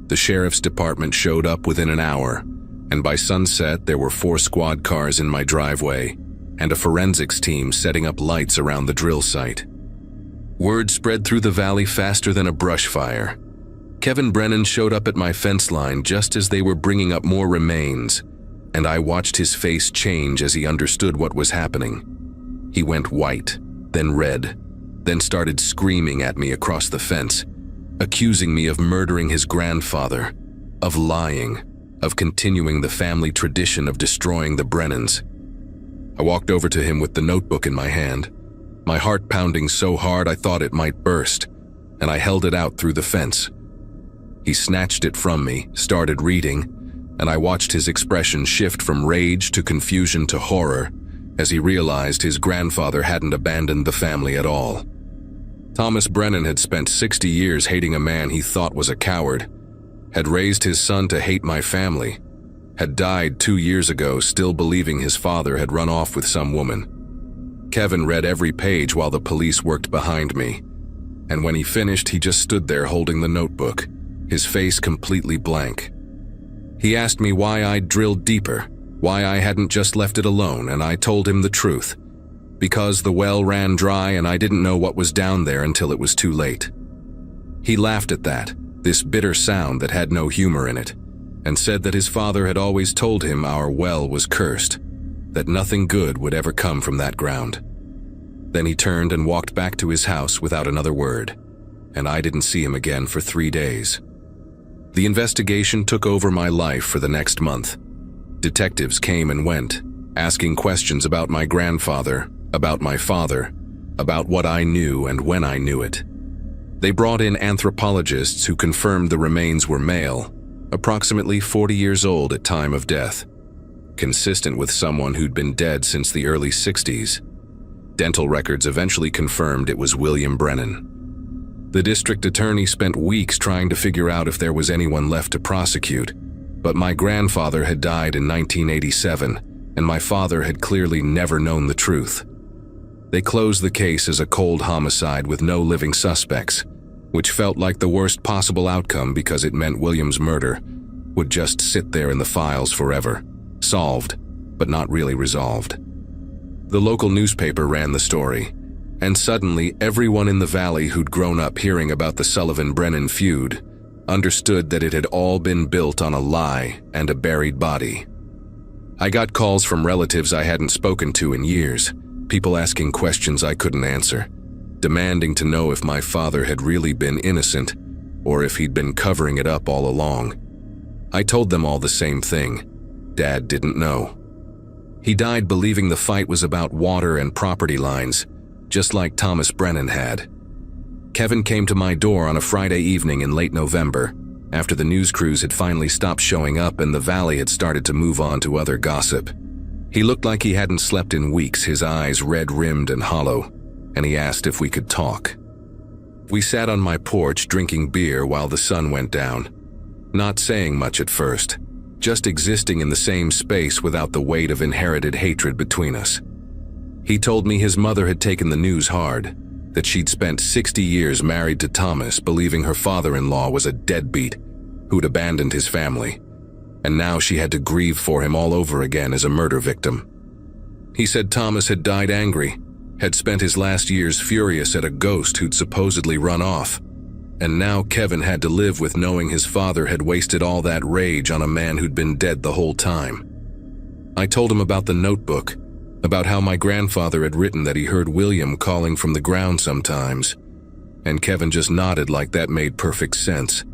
Speaker 1: The sheriff's department showed up within an hour, and by sunset there were 4 squad cars in my driveway and a forensics team setting up lights around the drill site. Word spread through the valley faster than a brush fire. Kevin Brennan showed up at my fence line just as they were bringing up more remains, and I watched his face change as he understood what was happening. He went white, then red, then started screaming at me across the fence, accusing me of murdering his grandfather, of lying, of continuing the family tradition of destroying the Brennans. I walked over to him with the notebook in my hand, my heart pounding so hard I thought it might burst, and I held it out through the fence. He snatched it from me, started reading, and I watched his expression shift from rage to confusion to horror as he realized his grandfather hadn't abandoned the family at all. Thomas Brennan had spent 60 years hating a man he thought was a coward, had raised his son to hate my family, had died 2 years ago still believing his father had run off with some woman. Kevin read every page while the police worked behind me, and when he finished he just stood there holding the notebook, his face completely blank. He asked me why I'd drilled deeper, why I hadn't just left it alone, and I told him the truth. Because the well ran dry and I didn't know what was down there until it was too late. He laughed at that, this bitter sound that had no humor in it, and said that his father had always told him our well was cursed, that nothing good would ever come from that ground. Then he turned and walked back to his house without another word, and I didn't see him again for 3 days. The investigation took over my life for the next month. Detectives came and went, asking questions about my grandfather, about my father, about what I knew and when I knew it. They brought in anthropologists who confirmed the remains were male, approximately 40 years old at time of death, consistent with someone who'd been dead since the early 60s. Dental records eventually confirmed it was William Brennan. The district attorney spent weeks trying to figure out if there was anyone left to prosecute, but my grandfather had died in 1987, and my father had clearly never known the truth. They closed the case as a cold homicide with no living suspects, which felt like the worst possible outcome because it meant William's murder would just sit there in the files forever, solved, but not really resolved. The local newspaper ran the story, and suddenly everyone in the valley who'd grown up hearing about the Sullivan-Brennan feud, understood that it had all been built on a lie and a buried body. I got calls from relatives I hadn't spoken to in years, people asking questions I couldn't answer, demanding to know if my father had really been innocent or if he'd been covering it up all along. I told them all the same thing. Dad didn't know. He died believing the fight was about water and property lines, just like Thomas Brennan had. Kevin came to my door on a Friday evening in late November, after the news crews had finally stopped showing up and the valley had started to move on to other gossip. He looked like he hadn't slept in weeks, his eyes red-rimmed and hollow, and he asked if we could talk. We sat on my porch drinking beer while the sun went down, not saying much at first, just existing in the same space without the weight of inherited hatred between us. He told me his mother had taken the news hard, that she'd spent 60 years married to Thomas, believing her father-in-law was a deadbeat who'd abandoned his family, and now she had to grieve for him all over again as a murder victim. He said Thomas had died angry, had spent his last years furious at a ghost who'd supposedly run off, and now Kevin had to live with knowing his father had wasted all that rage on a man who'd been dead the whole time. I told him about the notebook, about how my grandfather had written that he heard William calling from the ground sometimes, and Kevin just nodded like that made perfect sense.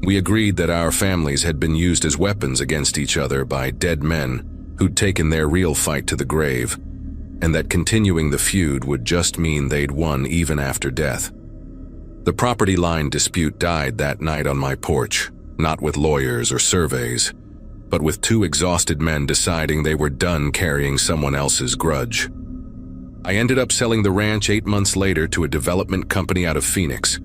Speaker 1: We agreed that our families had been used as weapons against each other by dead men who'd taken their real fight to the grave, and that continuing the feud would just mean they'd won even after death. The property line dispute died that night on my porch, not with lawyers or surveys, but with two exhausted men deciding they were done carrying someone else's grudge. I ended up selling the ranch 8 months later to a development company out of Phoenix,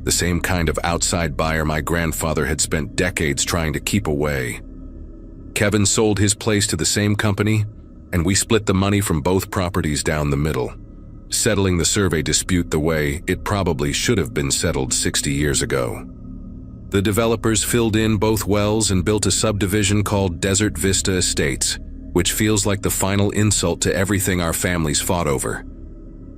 Speaker 1: the same kind of outside buyer my grandfather had spent decades trying to keep away. Kevin sold his place to the same company, and we split the money from both properties down the middle, settling the survey dispute the way it probably should have been settled 60 years ago. The developers filled in both wells and built a subdivision called Desert Vista Estates, which feels like the final insult to everything our families fought over.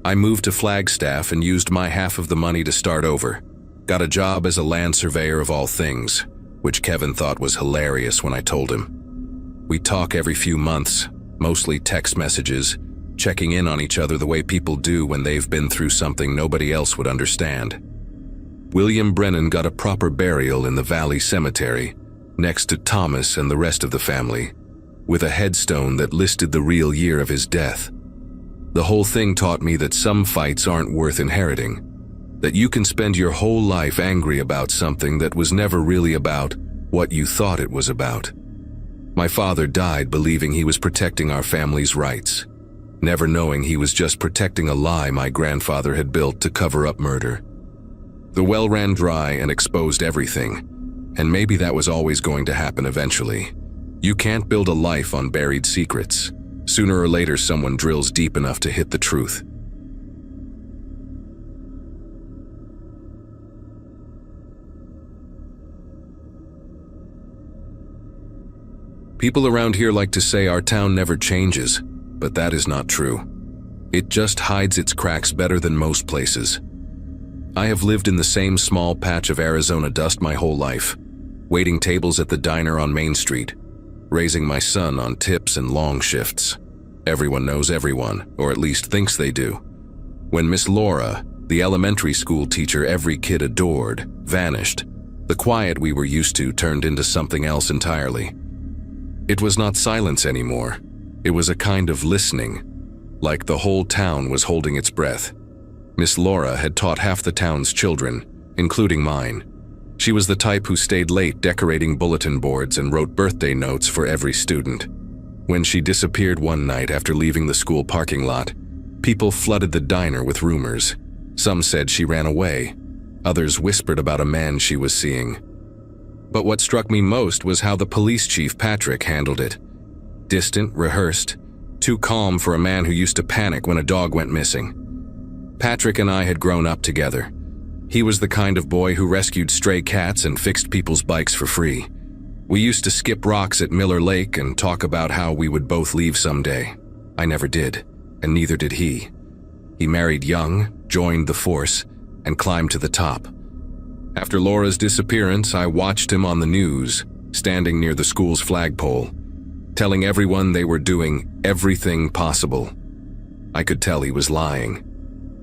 Speaker 1: I moved to Flagstaff and used my half of the money to start over. Got a job as a land surveyor of all things, which Kevin thought was hilarious when I told him. We talk every few months, mostly text messages, checking in on each other the way people do when they've been through something nobody else would understand. William Brennan got a proper burial in the Valley Cemetery, next to Thomas and the rest of the family, with a headstone that listed the real year of his death. The whole thing taught me that some fights aren't worth inheriting, that you can spend your whole life angry about something that was never really about what you thought it was about. My father died believing he was protecting our family's rights, never knowing he was just protecting a lie my grandfather had built to cover up murder. The well ran dry and exposed everything, and maybe that was always going to happen eventually. You can't build a life on buried secrets. Sooner or later someone drills deep enough to hit the truth. People around here like to say our town never changes, but that is not true. It just hides its cracks better than most places. I have lived in the same small patch of Arizona dust my whole life, waiting tables at the diner on Main Street, raising my son on tips and long shifts. Everyone knows everyone, or at least thinks they do. When Miss Laura, the elementary school teacher every kid adored, vanished, the quiet we were used to turned into something else entirely. It was not silence anymore. It was a kind of listening, like the whole town was holding its breath. Miss Laura had taught half the town's children, including mine. She was the type who stayed late decorating bulletin boards and wrote birthday notes for every student. When she disappeared one night after leaving the school parking lot, people flooded the diner with rumors. Some said she ran away. Others whispered about a man she was seeing. But what struck me most was how the police chief, Patrick, handled it. Distant, rehearsed, too calm for a man who used to panic when a dog went missing. Patrick and I had grown up together. He was the kind of boy who rescued stray cats and fixed people's bikes for free. We used to skip rocks at Miller Lake and talk about how we would both leave someday. I never did, and neither did he. He married young, joined the force, and climbed to the top. After Laura's disappearance, I watched him on the news, standing near the school's flagpole, telling everyone they were doing everything possible. I could tell he was lying.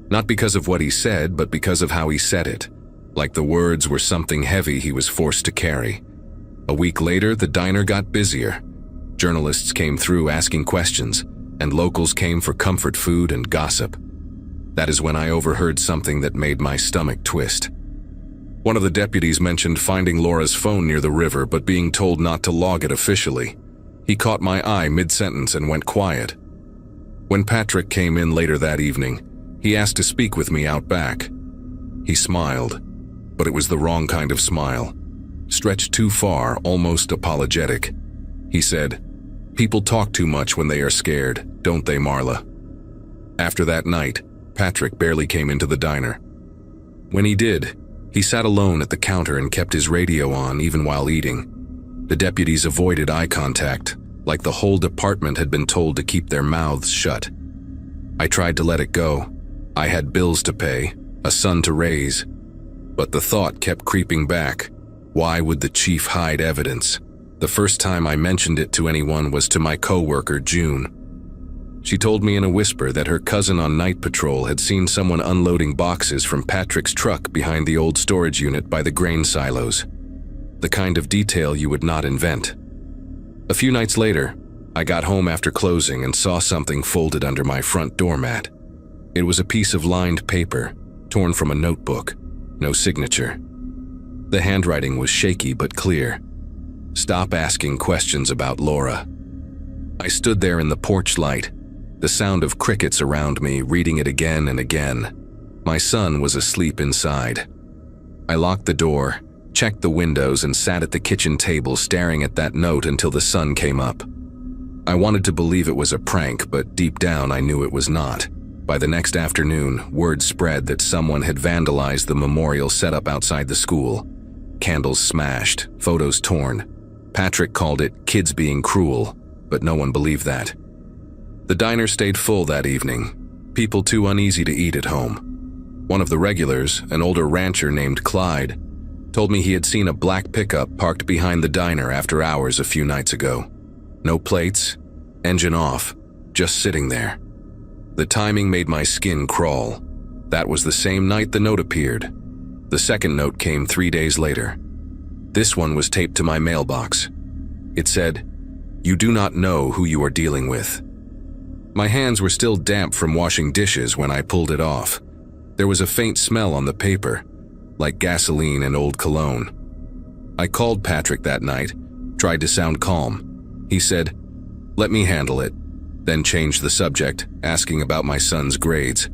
Speaker 1: Not because of what he said, but because of how he said it, like the words were something heavy he was forced to carry. A week later, the diner got busier. Journalists came through asking questions, and locals came for comfort food and gossip. That is when I overheard something that made my stomach twist. One of the deputies mentioned finding Laura's phone near the river but being told not to log it officially. He caught my eye mid-sentence and went quiet. When Patrick came in later that evening, he asked to speak with me out back. He smiled, but it was the wrong kind of smile. Stretched too far, almost apologetic. He said, "People talk too much when they are scared, don't they, Marla?" After that night, Patrick barely came into the diner. When he did, he sat alone at the counter and kept his radio on even while eating. The deputies avoided eye contact, like the whole department had been told to keep their mouths shut. I tried to let it go. I had bills to pay, a son to raise. But the thought kept creeping back. Why would the chief hide evidence? The first time I mentioned it to anyone was to my co-worker, June. She told me in a whisper that her cousin on night patrol had seen someone unloading boxes from Patrick's truck behind the old storage unit by the grain silos. The kind of detail you would not invent. A few nights later, I got home after closing and saw something folded under my front doormat. It was a piece of lined paper, torn from a notebook, no signature. The handwriting was shaky but clear. "Stop asking questions about Laura." I stood there in the porch light, the sound of crickets around me, reading it again and again. My son was asleep inside. I locked the door, checked the windows, and sat at the kitchen table staring at that note until the sun came up. I wanted to believe it was a prank, but deep down I knew it was not. By the next afternoon, word spread that someone had vandalized the memorial set up outside the school. Candles smashed, photos torn. Patrick called it kids being cruel, but no one believed that. The diner stayed full that evening, people too uneasy to eat at home. One of the regulars, an older rancher named Clyde, told me he had seen a black pickup parked behind the diner after hours a few nights ago. No plates, engine off, just sitting there. The timing made my skin crawl. That was the same night the note appeared. The second note came 3 days later. This one was taped to my mailbox. It said, "You do not know who you are dealing with." My hands were still damp from washing dishes when I pulled it off. There was a faint smell on the paper, like gasoline and old cologne. I called Patrick that night, tried to sound calm. He said, "Let me handle it," then changed the subject, asking about my son's grades.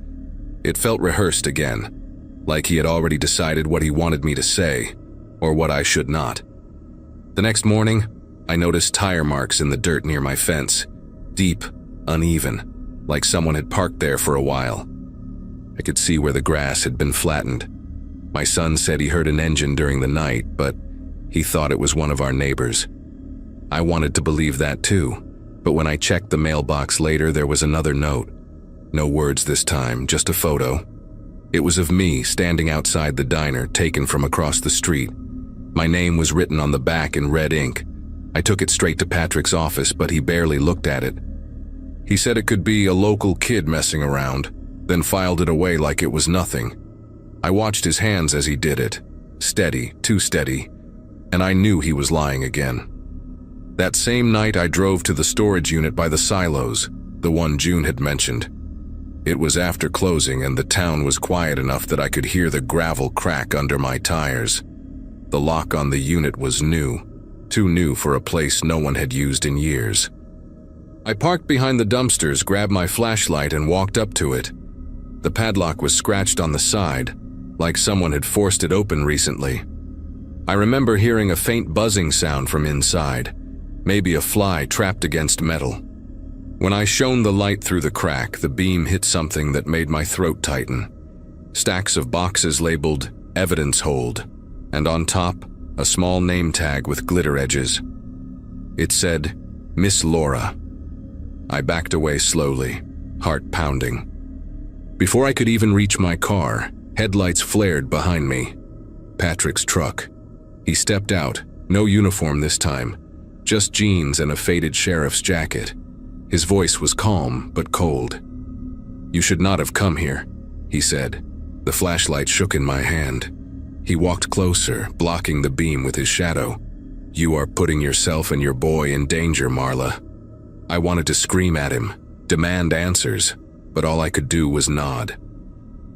Speaker 1: It felt rehearsed again, like he had already decided what he wanted me to say, or what I should not. The next morning, I noticed tire marks in the dirt near my fence, deep, uneven, like someone had parked there for a while. I could see where the grass had been flattened. My son said he heard an engine during the night, but he thought it was one of our neighbors. I wanted to believe that too, but when I checked the mailbox later, there was another note. No words this time, just a photo. It was of me standing outside the diner, taken from across the street. My name was written on the back in red ink. I took it straight to Patrick's office, but he barely looked at it. He said it could be a local kid messing around, then filed it away like it was nothing. I watched his hands as he did it, steady, too steady, and I knew he was lying again. That same night I drove to the storage unit by the silos, the one June had mentioned. It was after closing and the town was quiet enough that I could hear the gravel crack under my tires. The lock on the unit was new, too new for a place no one had used in years. I parked behind the dumpsters, grabbed my flashlight, and walked up to it. The padlock was scratched on the side, like someone had forced it open recently. I remember hearing a faint buzzing sound from inside, maybe a fly trapped against metal. When I shone the light through the crack, the beam hit something that made my throat tighten. Stacks of boxes labeled "Evidence Hold," and on top, a small name tag with glitter edges. It said, "Miss Laura." I backed away slowly, heart pounding. Before I could even reach my car, headlights flared behind me. Patrick's truck. He stepped out, no uniform this time, just jeans and a faded sheriff's jacket. His voice was calm but cold. "You should not have come here," he said. The flashlight shook in my hand. He walked closer, blocking the beam with his shadow. "You are putting yourself and your boy in danger, Marla." I wanted to scream at him, demand answers, but all I could do was nod.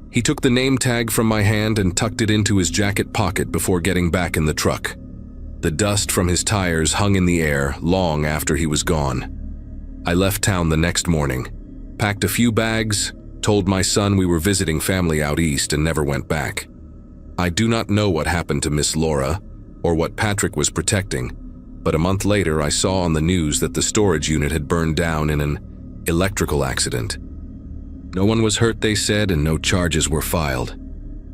Speaker 1: He took the name tag from my hand and tucked it into his jacket pocket before getting back in the truck. The dust from his tires hung in the air long after he was gone. I left town the next morning, packed a few bags, told my son we were visiting family out east and never went back. I do not know what happened to Miss Laura or what Patrick was protecting, but a month later I saw on the news that the storage unit had burned down in an electrical accident. No one was hurt, they said, and no charges were filed.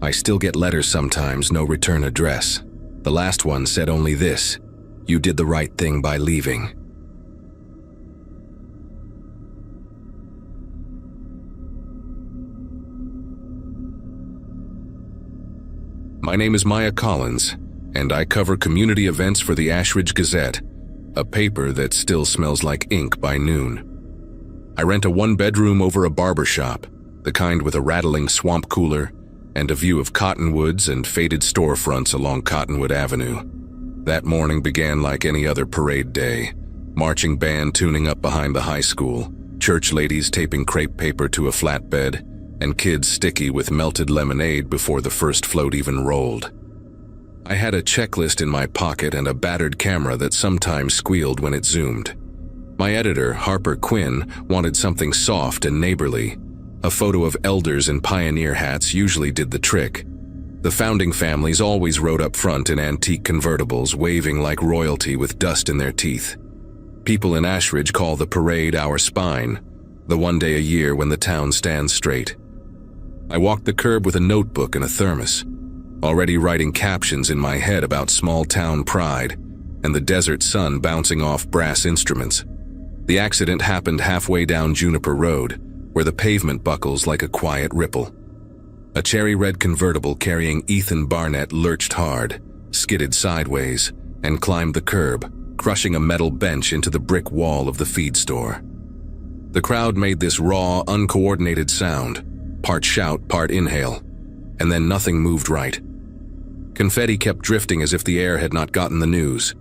Speaker 1: I still get letters sometimes, no return address. The last one said only this: "You did the right thing by leaving." My name is Maya Collins, and I cover community events for the Ashridge Gazette, a paper that still smells like ink by noon. I rent a one-bedroom over a barber shop, the kind with a rattling swamp cooler and a view of cottonwoods and faded storefronts along Cottonwood Avenue. That morning began like any other parade day, marching band tuning up behind the high school, church ladies taping crepe paper to a flatbed, and kids sticky with melted lemonade before the first float even rolled. I had a checklist in my pocket and a battered camera that sometimes squealed when it zoomed. My editor, Harper Quinn, wanted something soft and neighborly. A photo of elders in pioneer hats usually did the trick. The founding families always rode up front in antique convertibles, waving like royalty with dust in their teeth. People in Ashridge call the parade our spine, the one day a year when the town stands straight. I walked the curb with a notebook and a thermos, already writing captions in my head about small-town pride and the desert sun bouncing off brass instruments. The accident happened halfway down Juniper Road, where the pavement buckles like a quiet ripple. A cherry-red convertible carrying Ethan Barnett lurched hard, skidded sideways, and climbed the curb, crushing a metal bench into the brick wall of the feed store. The crowd made this raw, uncoordinated sound, part shout, part inhale, and then nothing moved right. Confetti kept drifting as if the air had not gotten the news.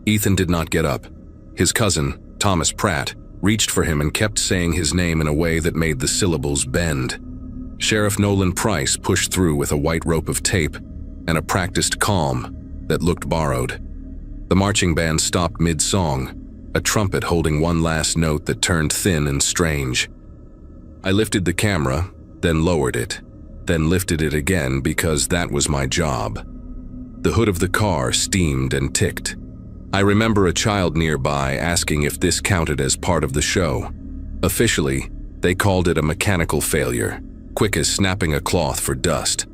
Speaker 1: Ethan did not get up. His cousin, Thomas Pratt, reached for him and kept saying his name in a way that made the syllables bend. Sheriff Nolan Price pushed through with a white rope of tape and a practiced calm that looked borrowed. The marching band stopped mid-song, a trumpet holding one last note that turned thin and strange. I lifted the camera, then lowered it, then lifted it again because that was my job. The hood of the car steamed and ticked. I remember a child nearby asking if this counted as part of the show. Officially, they called it a mechanical failure, quick as snapping a cloth for dust.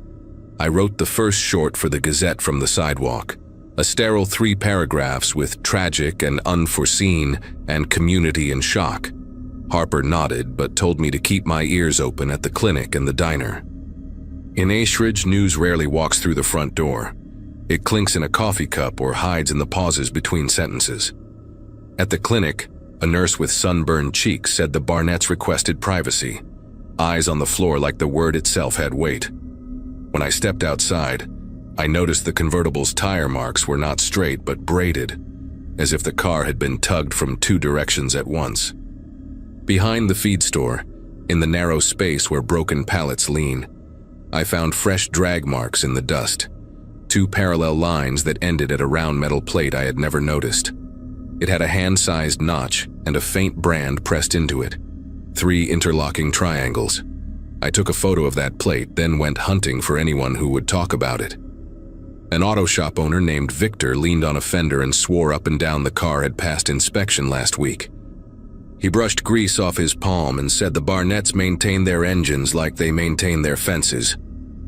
Speaker 1: I wrote the first short for the Gazette from the sidewalk, a sterile 3 paragraphs with tragic and unforeseen and community in shock. Harper nodded but told me to keep my ears open at the clinic and the diner. In Ashridge, news rarely walks through the front door. It clinks in a coffee cup or hides in the pauses between sentences. At the clinic, a nurse with sunburned cheeks said the Barnetts requested privacy, eyes on the floor like the word itself had weight. When I stepped outside, I noticed the convertible's tire marks were not straight but braided, as if the car had been tugged from 2 directions at once. Behind the feed store, in the narrow space where broken pallets lean, I found fresh drag marks in the dust, 2 parallel lines that ended at a round metal plate I had never noticed. It had a hand-sized notch and a faint brand pressed into it, 3 interlocking triangles. I took a photo of that plate, then went hunting for anyone who would talk about it. An auto shop owner named Victor leaned on a fender and swore up and down the car had passed inspection last week. He brushed grease off his palm and said the Barnetts maintain their engines like they maintain their fences.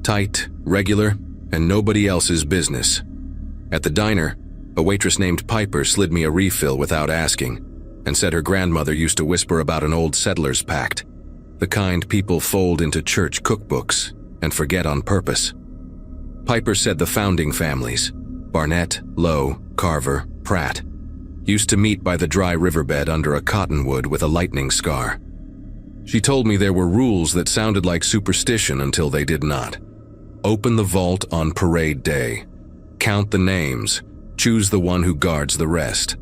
Speaker 1: Tight, regular, and nobody else's business. At the diner, a waitress named Piper slid me a refill without asking, and said her grandmother used to whisper about an old settler's pact, the kind people fold into church cookbooks and forget on purpose. Piper said the founding families, Barnett, Lowe, Carver, Pratt, used to meet by the dry riverbed under a cottonwood with a lightning scar. She told me there were rules that sounded like superstition until they did not. Open the vault on parade day. Count the names. Choose the one who guards the rest.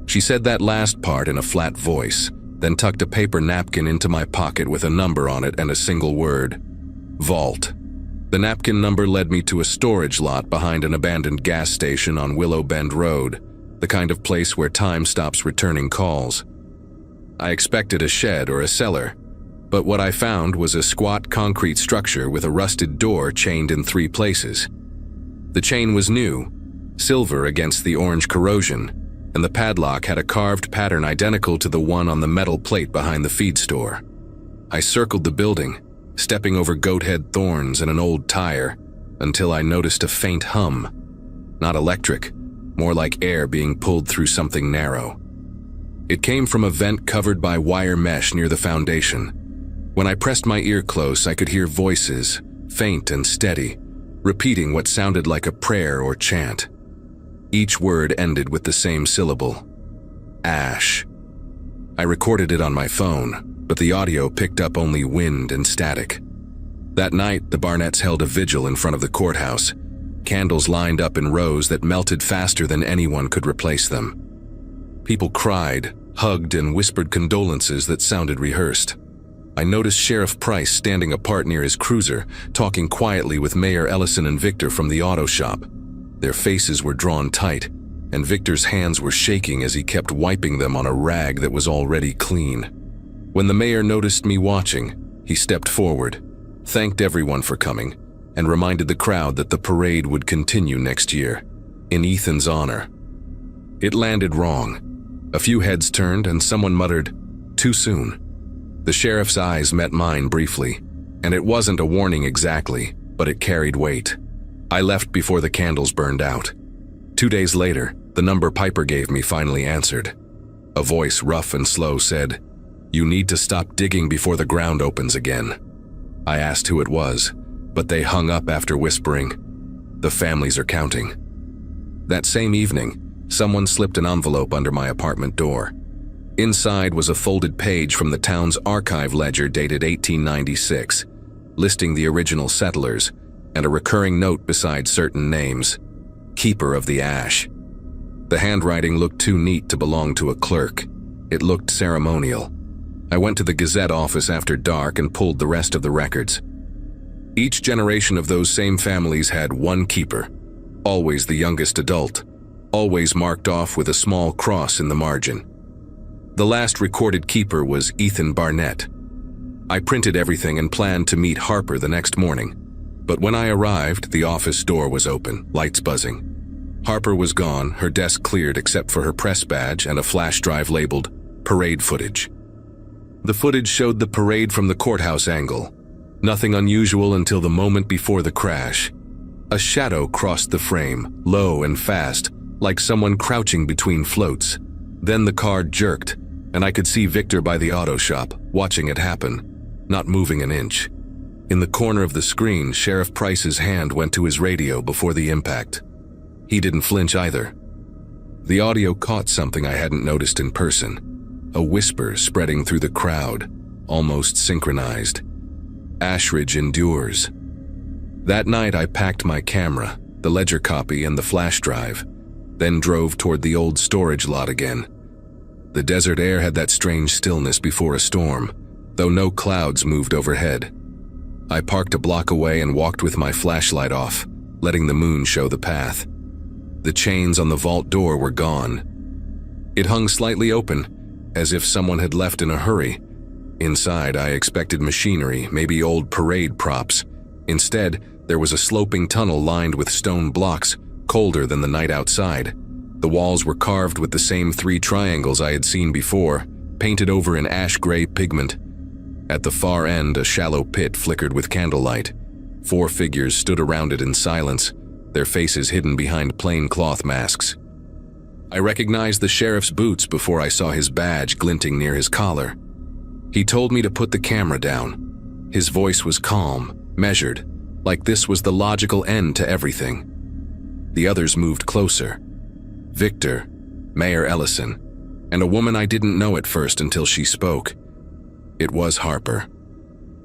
Speaker 1: She said that last part in a flat voice, then tucked a paper napkin into my pocket with a number on it and a single word: Vault. The napkin number led me to a storage lot behind an abandoned gas station on Willow Bend Road, the kind of place where time stops returning calls. I expected a shed or a cellar, but what I found was a squat concrete structure with a rusted door chained in 3 places. The chain was new, silver against the orange corrosion, and the padlock had a carved pattern identical to the one on the metal plate behind the feed store. I circled the building, stepping over goat-head thorns and an old tire, until I noticed a faint hum. Not electric, more like air being pulled through something narrow. It came from a vent covered by wire mesh near the foundation. When I pressed my ear close, I could hear voices, faint and steady, repeating what sounded like a prayer or chant. Each word ended with the same syllable: ash. I recorded it on my phone, but the audio picked up only wind and static. That night, the Barnetts held a vigil in front of the courthouse, candles lined up in rows that melted faster than anyone could replace them. People cried, hugged, and whispered condolences that sounded rehearsed. I noticed Sheriff Price standing apart near his cruiser, talking quietly with Mayor Ellison and Victor from the auto shop. Their faces were drawn tight, and Victor's hands were shaking as he kept wiping them on a rag that was already clean. When the mayor noticed me watching, he stepped forward, thanked everyone for coming, and reminded the crowd that the parade would continue next year, in Ethan's honor. It landed wrong. A few heads turned and someone muttered, "Too soon." The sheriff's eyes met mine briefly, and it wasn't a warning exactly, but it carried weight. I left before the candles burned out. 2 days later, the number Piper gave me finally answered. A voice rough and slow said, "You need to stop digging before the ground opens again." I asked who it was, but they hung up after whispering, "The families are counting." That same evening, someone slipped an envelope under my apartment door. Inside was a folded page from the town's archive ledger dated 1896, listing the original settlers, and a recurring note beside certain names: Keeper of the Ash. The handwriting looked too neat to belong to a clerk. It looked ceremonial. I went to the Gazette office after dark and pulled the rest of the records. Each generation of those same families had one keeper, always the youngest adult, always marked off with a small cross in the margin. The last recorded keeper was Ethan Barnett. I printed everything and planned to meet Harper the next morning, but when I arrived, the office door was open, lights buzzing. Harper was gone, her desk cleared except for her press badge and a flash drive labeled "Parade Footage." The footage showed the parade from the courthouse angle. Nothing unusual until the moment before the crash. A shadow crossed the frame, low and fast, like someone crouching between floats. Then the car jerked, and I could see Victor by the auto shop, watching it happen, not moving an inch. In the corner of the screen, Sheriff Price's hand went to his radio before the impact. He didn't flinch either. The audio caught something I hadn't noticed in person. A whisper spreading through the crowd, almost synchronized. Ashridge endures. That night I packed my camera, the ledger copy and the flash drive, then drove toward the old storage lot again. The desert air had that strange stillness before a storm, though no clouds moved overhead. I parked a block away and walked with my flashlight off, letting the moon show the path. The chains on the vault door were gone. It hung slightly open, as if someone had left in a hurry. Inside, I expected machinery, maybe old parade props. Instead, there was a sloping tunnel lined with stone blocks, colder than the night outside. The walls were carved with the same 3 triangles I had seen before, painted over in ash-gray pigment. At the far end, a shallow pit flickered with candlelight. 4 figures stood around it in silence, their faces hidden behind plain cloth masks. I recognized the sheriff's boots before I saw his badge glinting near his collar. He told me to put the camera down. His voice was calm, measured, like this was the logical end to everything. The others moved closer. Victor, Mayor Ellison, and a woman I didn't know at first until she spoke. It was Harper.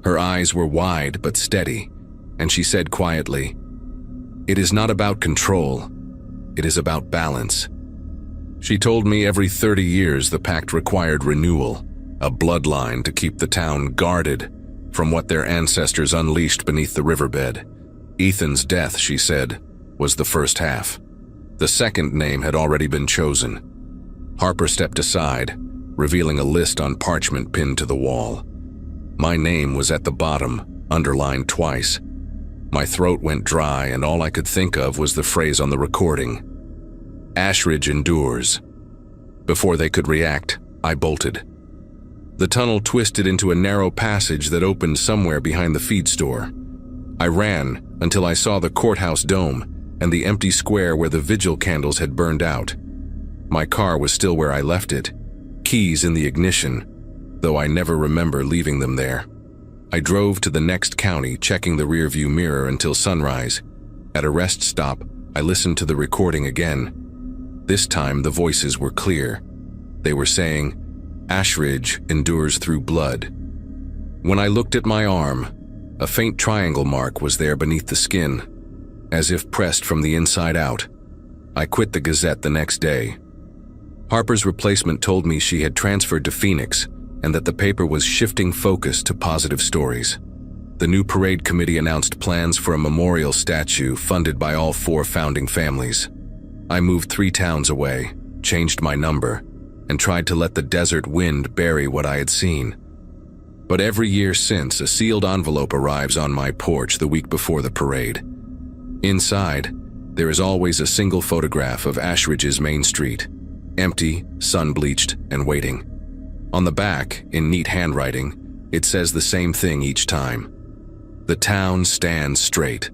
Speaker 1: Her eyes were wide but steady, and she said quietly, "It is not about control, it is about balance." She told me every 30 years the pact required renewal, a bloodline to keep the town guarded from what their ancestors unleashed beneath the riverbed. Ethan's death, she said, was the first half. The second name had already been chosen. Harper stepped aside, revealing a list on parchment pinned to the wall. My name was at the bottom, underlined twice. My throat went dry, and all I could think of was the phrase on the recording: "Ashridge endures." Before they could react, I bolted. The tunnel twisted into a narrow passage that opened somewhere behind the feed store. I ran until I saw the courthouse dome and the empty square where the vigil candles had burned out. My car was still where I left it, keys in the ignition, though I never remember leaving them there. I drove to the next county, checking the rearview mirror until sunrise. At a rest stop, I listened to the recording again. This time, the voices were clear. They were saying, "Ashridge endures through blood." When I looked at my arm, a faint triangle mark was there beneath the skin, as if pressed from the inside out. I quit the Gazette the next day. Harper's replacement told me she had transferred to Phoenix and that the paper was shifting focus to positive stories. The new parade committee announced plans for a memorial statue funded by all 4 founding families. I moved 3 towns away, changed my number, and tried to let the desert wind bury what I had seen. But every year since, a sealed envelope arrives on my porch the week before the parade. Inside, there is always a single photograph of Ashridge's main street, empty, sun-bleached, and waiting. On the back, in neat handwriting, it says the same thing each time: "The town stands straight."